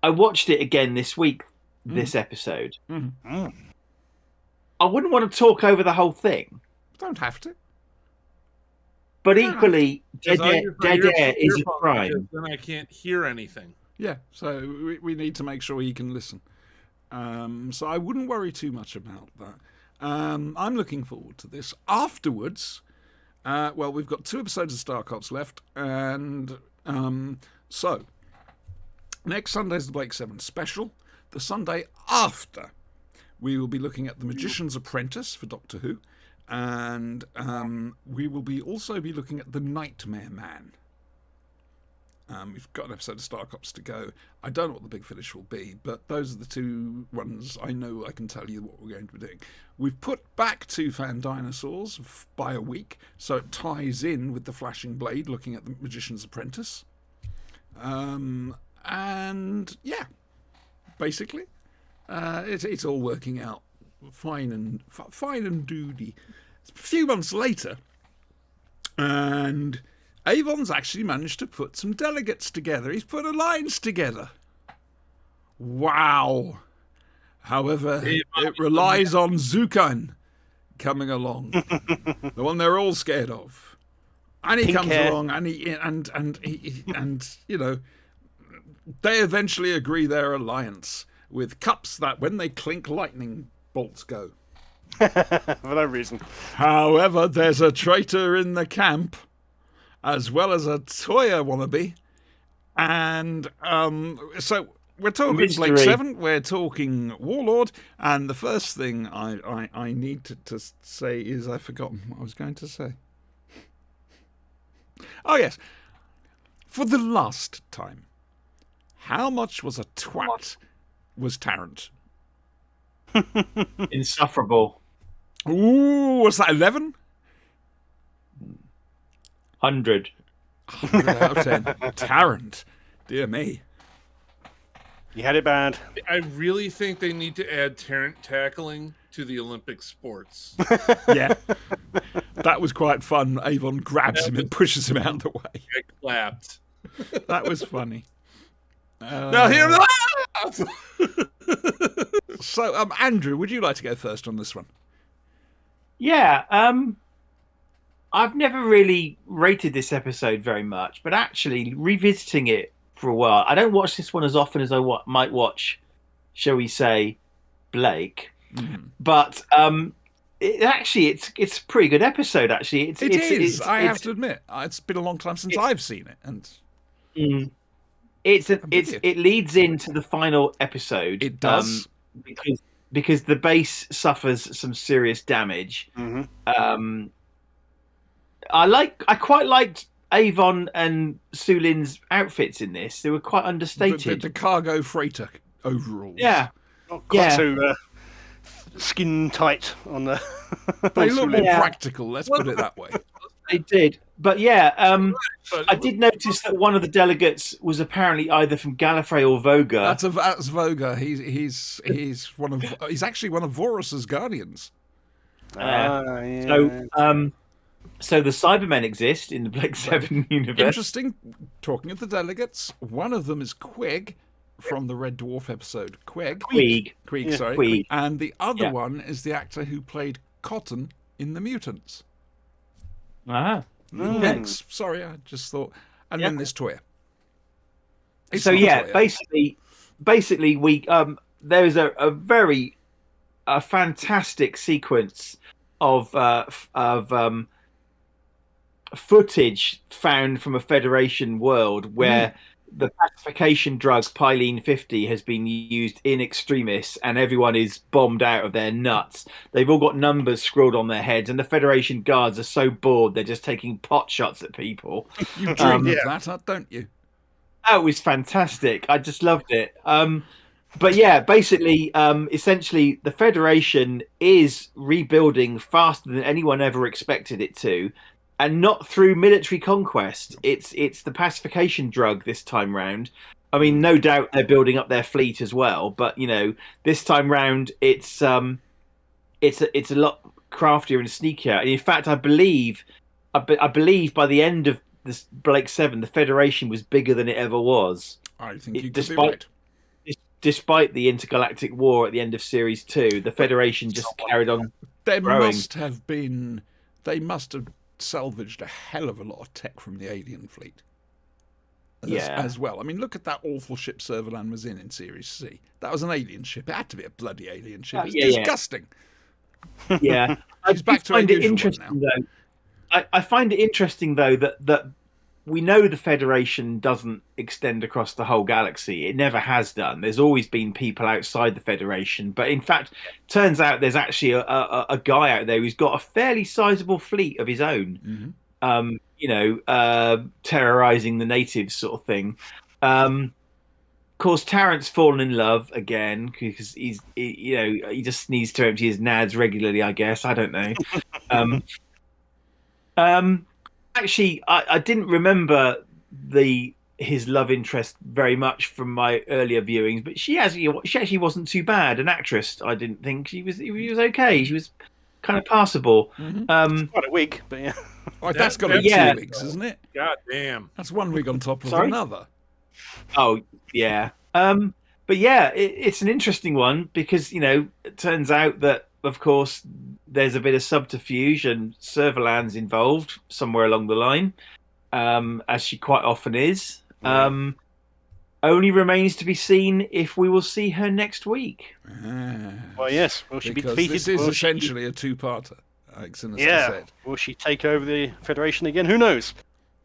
I watched it again this week, this episode. Mhm. I wouldn't want to talk over the whole thing, Don't have to. but equally, Is dead air is a crime. Then I can't hear anything. Yeah, so we need to make sure he can listen. So I wouldn't worry too much about that. I'm looking forward to this. Afterwards, well, we've got 2 episodes of Star Cops left, and so next Sunday's the Blake 7 special. The Sunday after, we will be looking at The Magician's Apprentice for Doctor Who, and we will also be looking at The Nightmare Man. We've got an episode of Star Cops to go. I don't know what the big finish will be, but those are the 2 ones I know I can tell you what we're going to be doing. We've put back 2 Fan Dinosaurs by a week, so it ties in with The Flashing Blade, looking at The Magician's Apprentice. And yeah, basically, it's all working out fine and duty. A few months later, and Avon's actually managed to put some delegates together. He's put alliance together. Wow. However, it relies on Zukan coming along, the one they're all scared of. And he Pink comes hair. along, and he you know, they eventually agree their alliance with cups that, when they clink, lightning bolts go. For no reason. However, there's a traitor in the camp, as well as a Toya wannabe, and so we're talking Blake Mystery. 7, we're talking Warlord, and the first thing I need to say is I've forgotten what I was going to say. Oh yes, for the last time, how much was a twat was Tarrant? Insufferable. Ooh, was that 11? 100. 100 out of 10. Tarrant, dear me. You had it bad. I really think they need to add Tarrant tackling to the Olympic sports. Yeah, that was quite fun. Avon grabs him and pushes him out of the way. I clapped. That was funny. Now hear that! So, Andrew, would you like to go first on this one? Yeah, I've never really rated this episode very much, but actually revisiting it for a while, I don't watch this one as often as I might watch, shall we say, Blake. But it's a pretty good episode. Actually, It is. I have to admit, it's been a long time since I've seen it, and it leads into the final episode. It does. Because the base suffers some serious damage. Mm-hmm. I quite liked Avon and Sulin's outfits in this. They were quite understated. the cargo freighter overalls. Yeah, Not quite Yeah. so skin tight on the. They look more Yeah. practical. Let's put it that way. they did. But yeah, But I did notice that one of the delegates was apparently either from Gallifrey or Voga. That's Voga. He's actually one of Vorus's guardians. Yeah. So the Cybermen exist in the Blake 7 universe. Interesting. Talking of the delegates, one of them is Quig from the Red Dwarf episode. Queeg. Quig, sorry. Queeg. And the other Yeah. one is the actor who played Cotton in The Mutants. Ah. Next, sorry, I just thought. And then there's Toya. It's So not yeah, Toya. basically we there is a fantastic sequence of footage found from a Federation world where the pacification drug Pylene 50 has been used in extremis, and everyone is bombed out of their nuts. They've all got numbers scrawled on their heads, and the Federation guards are so bored they're just taking pot shots at people. You dream of that, don't you? Oh, it was fantastic. I just loved it. But yeah, basically, essentially, the Federation is rebuilding faster than anyone ever expected it to, and not through military conquest. It's the pacification drug this time round. I mean, no doubt they're building up their fleet as well, but this time round, it's a lot craftier and sneakier. And in fact, I believe by the end of this Blake 7, the Federation was bigger than it ever was. I think you could be right. Despite the intergalactic war at the end of Series 2, the Federation just carried on growing. They must have salvaged a hell of a lot of tech from the alien fleet. As well. I mean, look at that awful ship Servalan was in Series C. That was an alien ship. It had to be a bloody alien ship. It's disgusting. Yeah. I find it interesting, though. I find it interesting, though, that we know the Federation doesn't extend across the whole galaxy. It never has done. There's always been people outside the Federation. But in fact, turns out there's actually a guy out there who's got a fairly sizable fleet of his own, terrorizing the natives sort of thing. Of course, Tarrant's fallen in love again because he just needs to empty his nads regularly, I guess. I don't know. Actually, I didn't remember his love interest very much from my earlier viewings, but she actually wasn't too bad. An actress, I didn't think she was okay. She was kind of passable. Quite a wig, but yeah. Oh, that's got to be 2 wigs, isn't it? God damn. That's one wig on top of another. Oh yeah. But yeah, it's an interesting one because it turns out that, of course, there's a bit of subterfuge and Servalan's involved somewhere along the line, as she quite often is. Only remains to be seen if we will see her next week. Well, yes. Will she be defeated? This is essentially a two-parter, like Sinister said. Will she take over the Federation again? Who knows?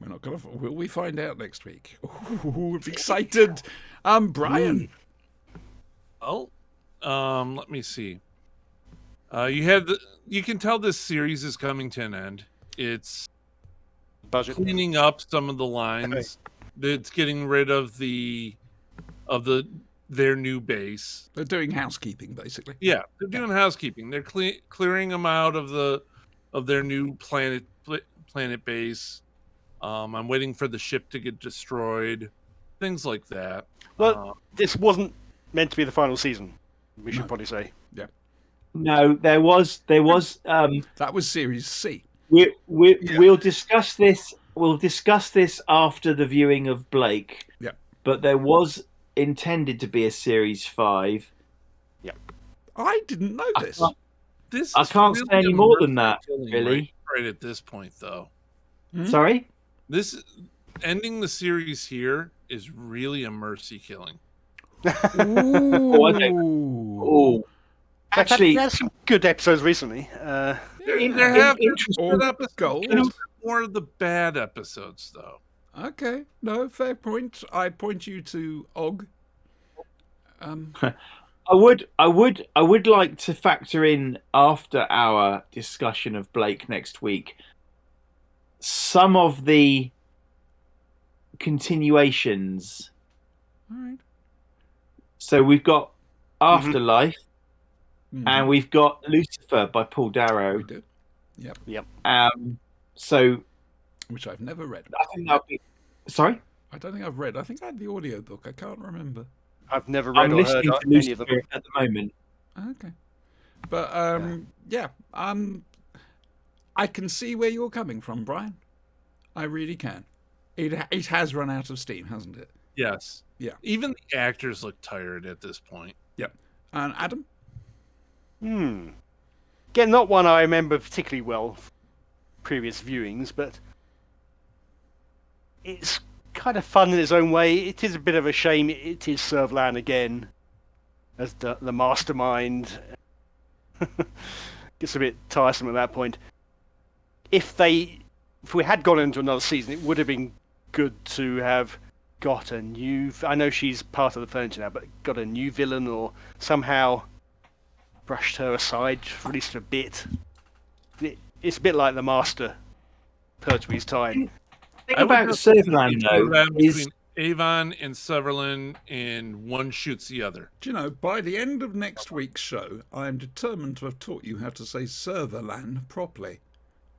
We're not going to. Will we find out next week? Ooh, I'm excited. Brian. Oh, let me see. You can tell this series is coming to an end. It's budget cleaning up some of the lines. It's getting rid of their new base. They're doing housekeeping, basically. Yeah, they're doing housekeeping. They're clearing them out of their new planet base. I'm waiting for the ship to get destroyed. Things like that. Well, this wasn't meant to be the final season. We should probably say. Yeah. No, there was. That was Series C. We'll discuss this. We'll discuss this after the viewing of Blake. Yeah. But there was intended to be a Series 5. Yeah. I didn't know this. This I can't really say any more than that, really. Right at this point, though. Sorry? This ending the series here is really a mercy killing. Oh, actually, there's some good episodes recently. There have been good episodes. There's more of the bad episodes, though. Okay, no, fair point. I point you to Og. I would like to factor in, after our discussion of Blake next week, some of the continuations. All right. So we've got Afterlife, and we've got Lucifer by Paul Darrow. We do. Yep. So, which I've never read. I think that'll be. Sorry. I don't think I've read. I think I had the audiobook. I can't remember. I've never read or heard any of them at the moment. Okay. But I can see where you're coming from, Brian. I really can. It has run out of steam, hasn't it? Yes. Yeah. Even the actors look tired at this point. Yep. And Adam? Again, not one I remember particularly well from previous viewings, but it's kind of fun in its own way. It is a bit of a shame it is Servalan again as the mastermind. Gets a bit tiresome at that point. If we had gone into another season, it would have been good to have got a new... I know she's part of the furniture now, but got a new villain or somehow brushed her aside, at least a bit. It's a bit like the Master Pertwee's time. The thing about Servalan, though, is between Avon and Sutherland, and one shoots the other. Do you know, by the end of next week's show, I am determined to have taught you how to say Servalan properly.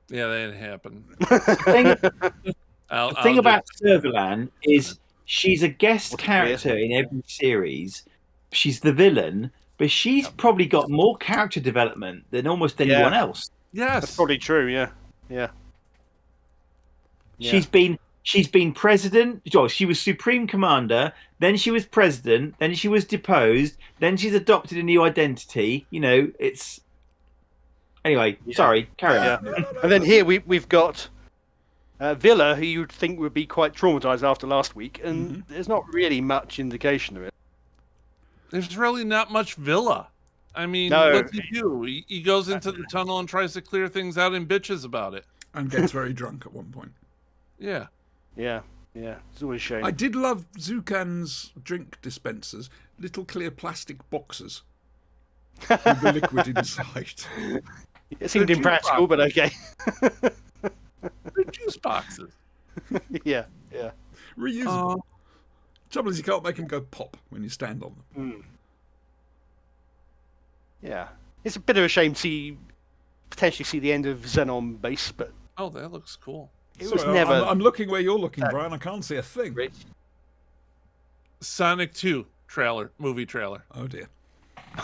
Yeah, that happened. the thing about Servalan is she's a guest character in every series. She's the villain, but she's probably got more character development than almost anyone else. Yes, That's probably true. Yeah. She's been president. Well, she was supreme commander. Then she was president. Then she was deposed. Then she's adopted a new identity. You know, it's anyway. Sorry, carry on. Yeah. And then here we've got Villa, who you'd think would be quite traumatized after last week, and there's not really much indication of it. There's really not much Villa. I mean, No. what's he do? He goes into the tunnel and tries to clear things out and bitches about it. And gets very drunk at one point. Yeah. Yeah. It's always a shame. I did love Zukan's drink dispensers, little clear plastic boxes with the liquid inside. It seemed impractical, but okay. They're juice boxes. Yeah. Reusable. Trouble is, you can't make them go pop when you stand on them. Yeah. It's a bit of a shame to potentially see the end of Xenon Base, but Oh, that looks cool. it was Sorry, never... I'm looking where you're looking, Brian. I can't see a thing. Rich. Sonic 2 movie trailer. Oh dear.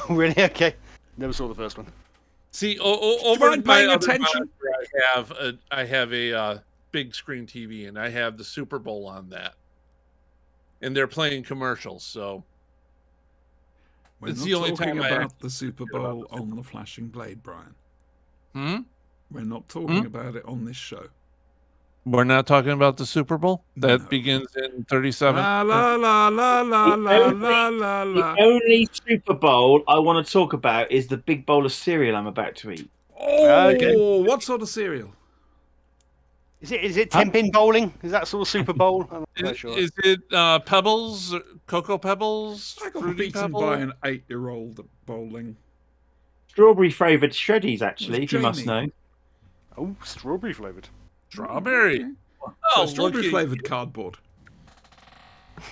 Really? Okay. Never saw the first one. See, over mind in my paying other attention? monitor, I have a big screen TV, and I have the Super Bowl on that, and they're playing commercials. So We're It's not the only talking time I about actually the Super Bowl on the Flashing Blade, Brian. Hmm? We're not talking about it on this show. We're not talking about the Super Bowl that No. begins in 37. La la la la la la la la The la. only Super Bowl I want to talk about is the big bowl of cereal I'm about to eat. Oh, Okay. what sort of cereal? Is it 10-pin bowling? Is that sort of Super Bowl? I'm not sure. Is it Pebbles, Cocoa Pebbles, I got Fruity beaten Pebbles? by an 8-year-old at bowling. Strawberry flavoured shreddies, actually, if you must know. Jamie. Oh, strawberry flavoured. Strawberry. Oh, Strawberry look at- flavoured cardboard.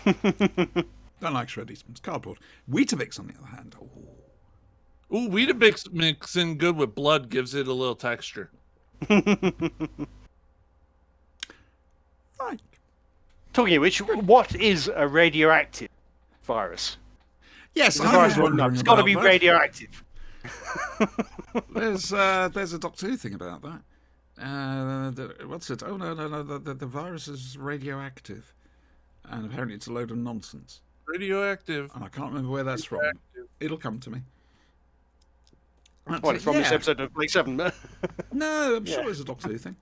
Don't like shreddies. It's cardboard. Weetabix, on the other hand. Oh. Ooh, Weetabix mixing good with blood gives it a little texture. Right. Talking of which, what is a radioactive virus? Yes, As I far was as I know, wondering it's got to about be that. radioactive. There's a Doctor Who thing about that. What's it? Oh no! The virus is radioactive, and apparently it's a load of nonsense. Radioactive. And I can't remember where that's from. It'll come to me. That's Well, it, it's from this yeah. episode of Blake 7. No, I'm sure it's a Doctor Who thing.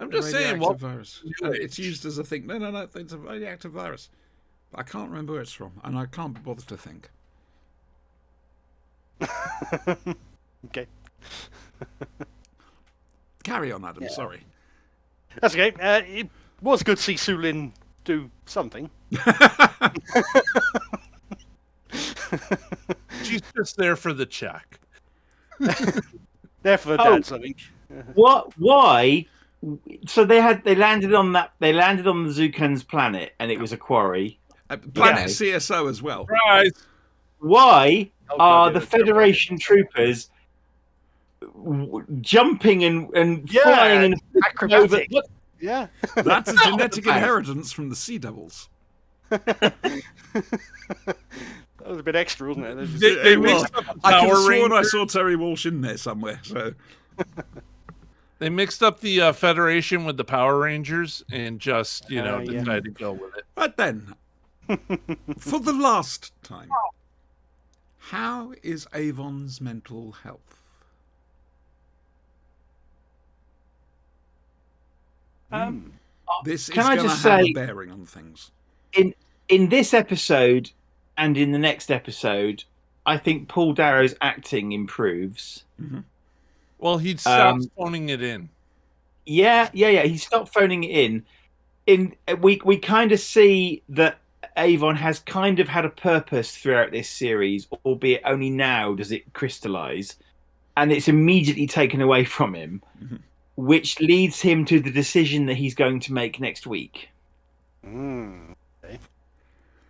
I'm A just saying, radioactive what virus. New And Age. it's used as a thing. No, it's a radioactive virus. But I can't remember where it's from, and I can't be bothered to think. Okay. Carry on, Adam. Sorry. That's okay. It was good to see Sulin do something. she's just there for the check. There for the Oh. dads, I think. What? Why? So they landed on the Zukan's planet, and it was a quarry. Planet CSO as well. Right. Why Oh, are God, the yeah, Federation troopers jumping and Yeah, flying and acrobatic. over? Yeah. That's a genetic inheritance from the Sea Devils. That was a bit extra, wasn't it? There's just- They It was. mixed up the I could Power have sworn I Rangers. saw Terry Walsh in there somewhere. So They mixed up the Federation with the Power Rangers and just, Yeah. decided to go with it. Right then, for the last time, how is Avon's mental health? This Can is I going to just have a say- bearing on things. in this episode and in the next episode, I think Paul Darrow's acting improves. Well, he'd stop phoning it in. Yeah. He stopped phoning it in. We kind of see that Avon has kind of had a purpose throughout this series, albeit only now does it crystallize, and it's immediately taken away from him, which leads him to the decision that he's going to make next week.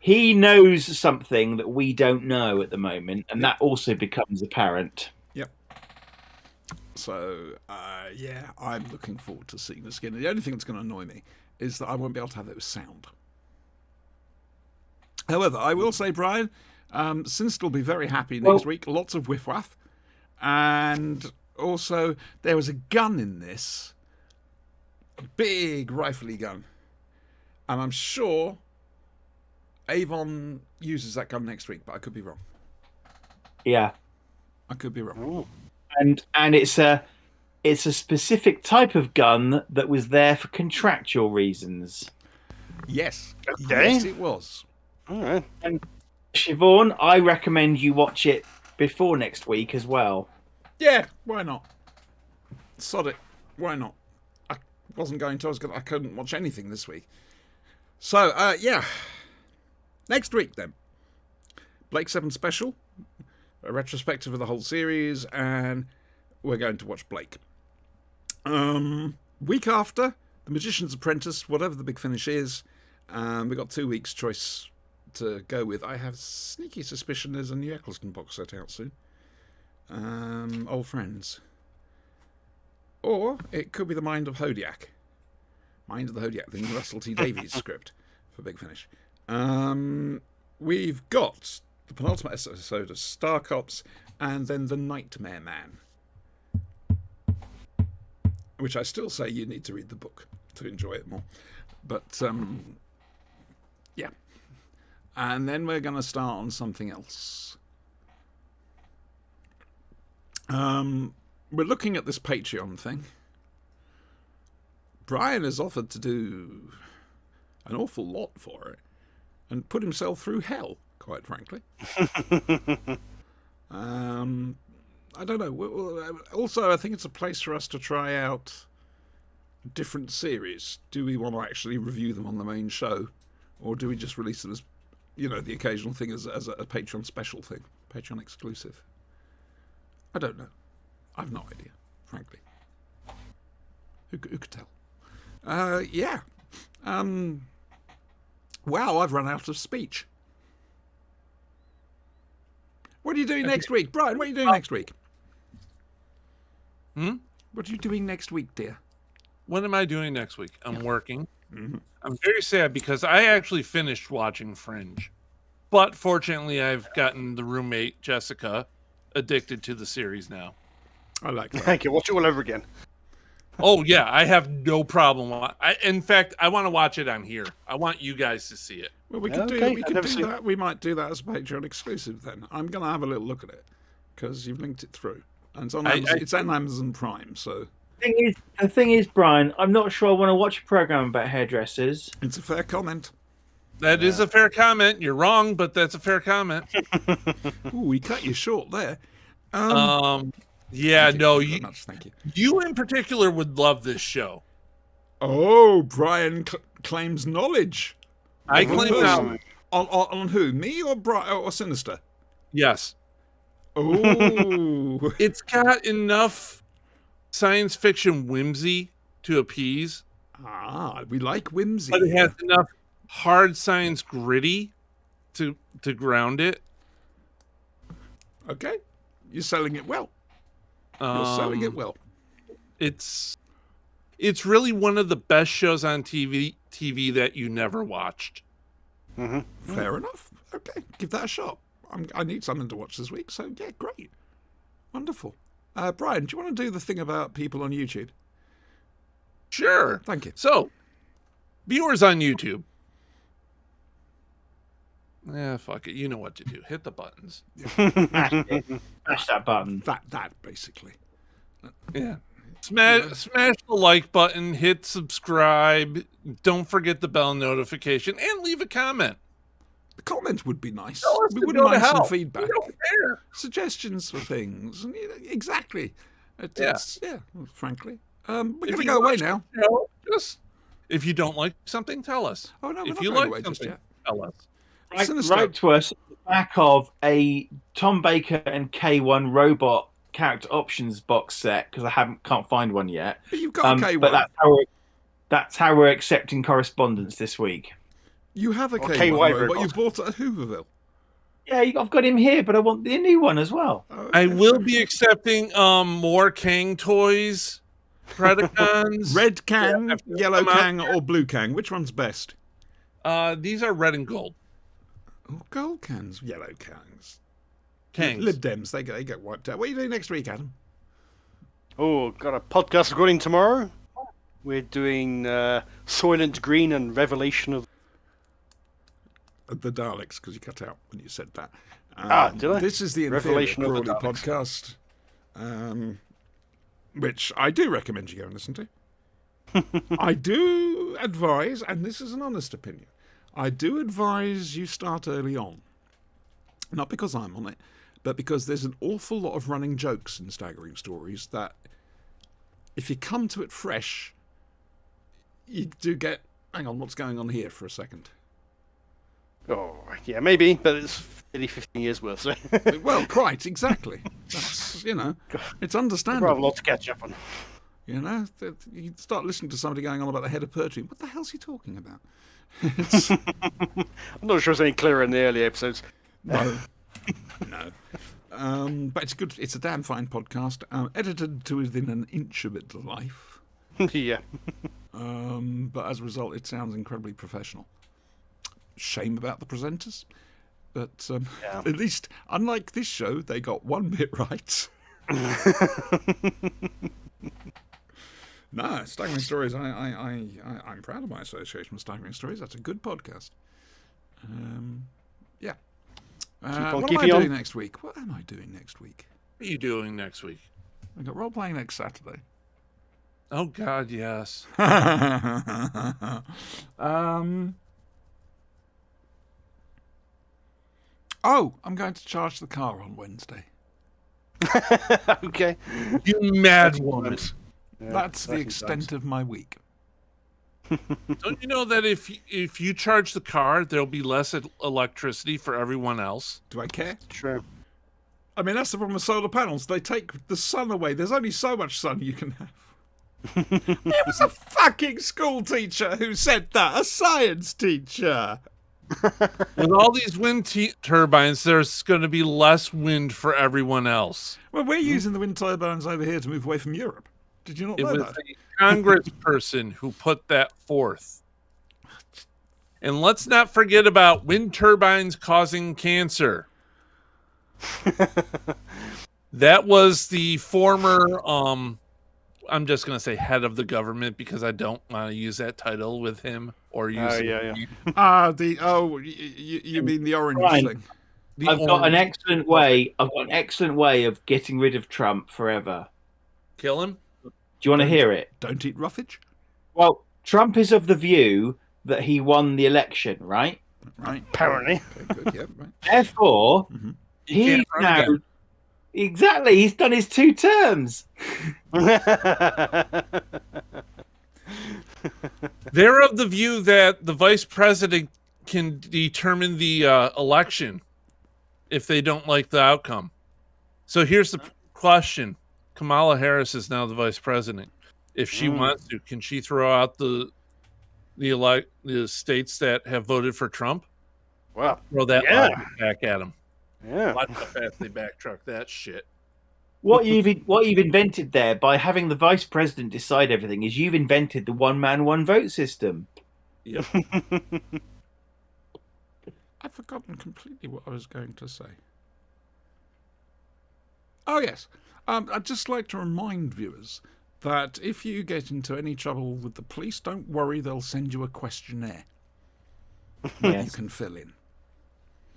He knows something that we don't know at the moment, and that also becomes apparent. Yep. So, yeah, I'm looking forward to seeing this again. The only thing that's going to annoy me is that I won't be able to have it with sound. However, I will say, Brian, Sinst will be very happy next week. Lots of whiff-waff. And also, there was a gun in this. A big rifle-y gun. And I'm sure Avon uses that gun next week, but I could be wrong. Yeah. I could be wrong. And it's a specific type of gun that was there for contractual reasons. Yes. Okay. Yes, it was. All right. And Siobhan, I recommend you watch it before next week as well. Yeah, why not? Sod it. Why not? I wasn't going to. I couldn't watch anything this week. So, yeah. Next week, then. Blake 7 special. A retrospective of the whole series. And we're going to watch Blake. Week after, The Magician's Apprentice, whatever the big finish is. We've got 2 weeks choice to go with. I have a sneaky suspicion there's a new Eccleston box set out soon. Old Friends. Or it could be The Mind of Hodiak. Mind of the Hodiak, the new Russell T Davies script for Big Finish. We've got the penultimate episode of Star Cops and then The Nightmare Man. Which I still say you need to read the book to enjoy it more. But, yeah. And then we're going to start on something else. We're looking at this Patreon thing. Brian has offered to do an awful lot for it and put himself through hell, quite frankly. I don't know. Also, I think it's a place for us to try out different series. Do we want to actually review them on the main show, or do we just release them as, the occasional thing as a Patreon special thing, Patreon exclusive? I don't know. I've no idea, frankly. Who could tell? Yeah. Wow, I've run out of speech. What are you doing next week? Brian, what are you doing next week? What are you doing next week, dear? What am I doing next week? I'm working. I'm very sad because I actually finished watching Fringe. But fortunately, I've gotten the roommate, Jessica, addicted to the series now. I like that. Thank you. Watch it all over again. Oh, yeah, I have no problem. In fact, I want to watch it on here. I want you guys to see it. Well, we could Okay, do I've never seen that. We might do that as a Patreon exclusive then. I'm going to have a little look at it because you've linked it through. And it's on Amazon, it's on Amazon Prime, so... The thing is, Brian, I'm not sure I want to watch a program about hairdressers. It's a fair comment. That is a fair comment. You're wrong, but that's a fair comment. Ooh, we cut you short there. Yeah, no, Thank you very much. Thank you. you in particular would love this show. Oh, Brian claims knowledge. I Of a claim person. knowledge. On who? Me or or Sinister? Yes. Oh. It's got enough science fiction whimsy to appease, We like whimsy. but it has enough hard science gritty to ground it. Okay. You're selling it well. You're selling it well. It's really one of the best shows on TV that you never watched. Fair enough. Okay. Give that a shot. I need something to watch this week, so yeah, great. Wonderful. Brian, do you want to do the thing about people on YouTube? Sure. Thank you. So, viewers on YouTube. Fuck it. You know what to do. Hit the buttons. Smash that button. That basically. Yeah. Smash the like button, hit subscribe. Don't forget the bell notification, and leave a comment. The comment would be nice. Tell us We to wouldn't go to mind some hell. feedback. We don't care. Suggestions for things. And, exactly. Yeah. Frankly. We're going If to you go away watch now. the show, just if you don't like something, tell us. Oh, no, we're If not you going like away just something, yet. tell us. Sinister. Write to us at the back of a Tom Baker and K1 robot character options box set because I can't find one yet. But you've got a K1. But that's how we're accepting correspondence this week. You have a Or K1 KY robot. robot. You bought it at Hooverville. Yeah, I've got him here, but I want the new one as well. Oh, I okay. will be accepting more Kang toys, Predacons. Red Kang, after they yellow come out. Kang, or blue Kang? Which one's best? These are red and gold. Oh, gold Kangs, yellow Kangs. Kangs. Lib Dems, they get wiped out. What are you doing next week, Adam? Oh, got a podcast recording tomorrow. We're doing Soylent Green and Revelation of... The Daleks, because you cut out when you said that. Did I? This is the Inferior Revelation of the Crawley Daleks. podcast, which I do recommend you go and listen to. I do advise, and this is an honest opinion, I do advise you start early on. Not because I'm on it, but because there's an awful lot of running jokes in Staggering Stories that if you come to it fresh, you do get, hang on, what's going on here for a second? Oh, yeah, maybe, but it's nearly 15 years worth, so... Well, quite, exactly. That's, it's I've got a understandable. lot to catch up on. You start listening to somebody going on about the head of Pertwee. What the hell's he talking about? I'm not sure it's any clearer in the early episodes. No. No. But it's good. It's a damn fine podcast. Edited to within an inch of its life. Yeah. But as a result, it sounds incredibly professional. Shame about the presenters. But Yeah. at least, unlike this show, they got one bit right. No, Staggering Stories. I'm proud of my association with Staggering Stories. That's a good podcast. Yeah. on What am I keeping on. doing next week? What am I doing next week? What are you doing next week? I got role playing next Saturday. Oh God, yes. Oh, I'm going to charge the car on Wednesday. Okay. You mad woman. Yeah, That's the exciting extent times. of my week. Don't you know that if you charge the car, there'll be less electricity for everyone else? Do I care? True. I mean, that's the problem with solar panels. They take the sun away. There's only so much sun you can have. There was a fucking school teacher who said that. A science teacher. With all these wind turbines, there's going to be less wind for everyone else. Well, we're using the wind turbines over here to move away from Europe. Did you not It know was that? a congressperson who put that forth. And let's not forget about wind turbines causing cancer. That was the former, I'm just going to say head of the government because I don't want to use that title with him or use Oh, it yeah, with yeah. Yeah. You mean the orange Brian. thing? the I've got an orange- excellent way. I've got an excellent way of getting rid of Trump forever. Kill him? Do you want to hear it? Don't eat roughage. Well, Trump is of the view that he won the election, right? Right. Apparently. Okay, good. Yeah, right. Therefore, he's can't run now again. exactly. He's done his 2 terms. They're of the view that the vice president can determine the election if they don't like the outcome. So here's the question. Kamala Harris is now the vice president. If she wants to, can she throw out the states that have voted for Trump? Wow. Throw that Yeah. logic back at them. Yeah. Watch how fast they backtrack that shit. What you've invented there by having the vice president decide everything is you've invented the one man one vote system. Yep. I've forgotten completely what I was going to say. Oh, yes. I'd just like to remind viewers that if you get into any trouble with the police, don't worry, they'll send you a questionnaire you Yes, can fill in.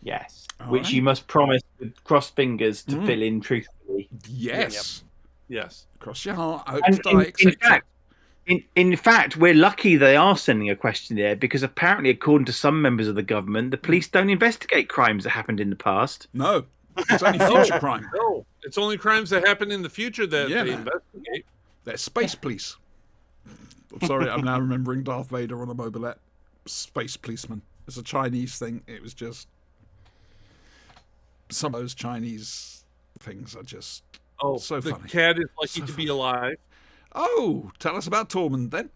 yes. All Which right. you must promise with crossed fingers to fill in truthfully. Yes. Yes. Cross your heart, hope And to die, etc. in fact, we're lucky they are sending a questionnaire because apparently, according to some members of the government, the police don't investigate crimes that happened in the past. No, it's only future crime. No, it's only crimes that happen in the future that Yeah, they man. investigate. They're space police. I'm sorry, I'm now remembering Darth Vader on a mobilette. Space policeman. It's a Chinese thing. It was just... Some of those Chinese things are just so the funny. cat is lucky So to be funny. alive. Oh, tell us about Tormund then.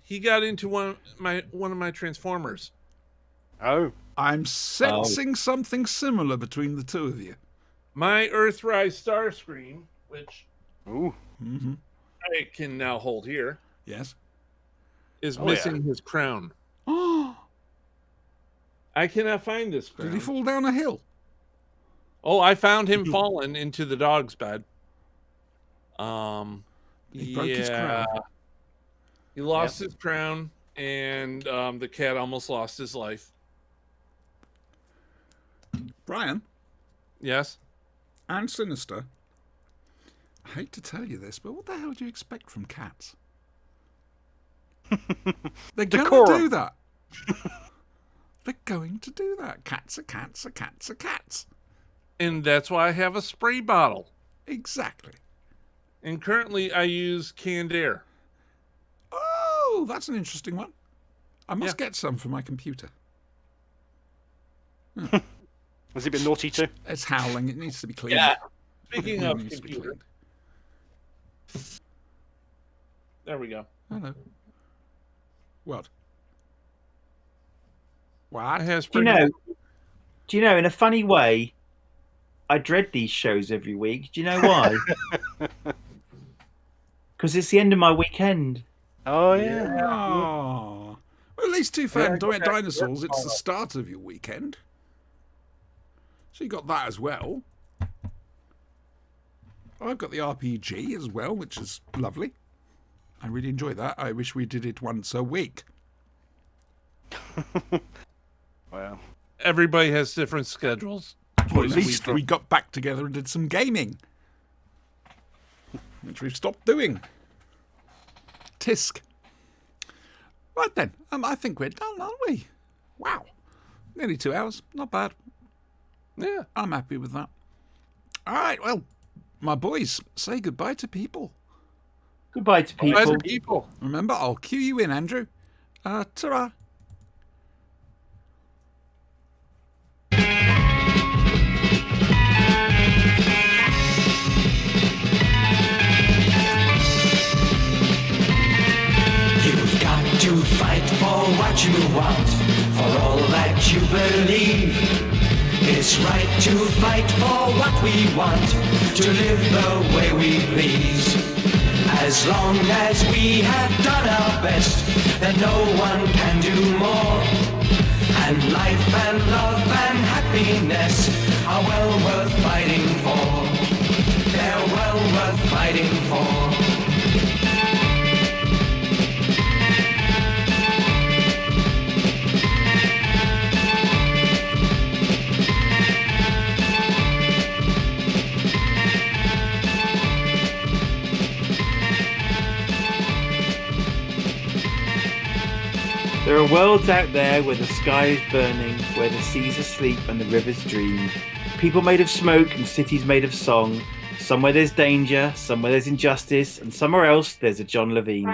He got into one of my Transformers. Oh, I'm sensing something similar between the two of you. My Earthrise Starscream, which ooh, I can now hold here, Yes. is Oh, missing his crown. Oh, I cannot find this crown. did he fall down a hill? Oh, I found him fallen into the dog's bed. He broke his crown. He lost his crown, and the cat almost lost his life. Brian Yes. and Sinister, I hate to tell you this, but what the hell do you expect from cats? They're going to Decorum. do that. They're going to do that. Cats are cats are cats are cats. And that's why I have a spray bottle. Exactly. And currently I use canned air. Oh, that's an interesting one. I must Yeah. get some for my computer. was he a bit naughty too? It's howling. It needs to be cleaned. Yeah. Speaking It of needs to be computer, cleaned. there we go. Hello. What? I What? have Do you know, in a funny way, I dread these shows every week. Do you know why? Because it's the end of my weekend. Oh yeah. Oh. Well, at least Two Fat Dinosaurs, it's the start of your weekend. So you got that as well. I've got the RPG as well, which is lovely. I really enjoy that. I wish we did it once a week. Well, Everybody has different schedules. Or at least we got back together and did some gaming. Which we've stopped doing. Tisk. Right then, I think we're done, aren't we? Wow. Nearly 2 hours. Not bad. Yeah. I'm happy with that. All right, well, my boys, say goodbye to people. Goodbye to people. Other people. Remember, I'll cue you in, Andrew. Ta-ra. You've got to fight for what you want, for all that you believe. It's right to fight for what we want, to live the way we please. As long as we have done our best, then no one can do more. And life and love and happiness are well worth fighting for. They're well worth fighting for. There are worlds out there where the sky is burning, where the seas are asleep and the rivers dream. People made of smoke and cities made of song. Somewhere there's danger, somewhere there's injustice, and somewhere else there's a John Levine.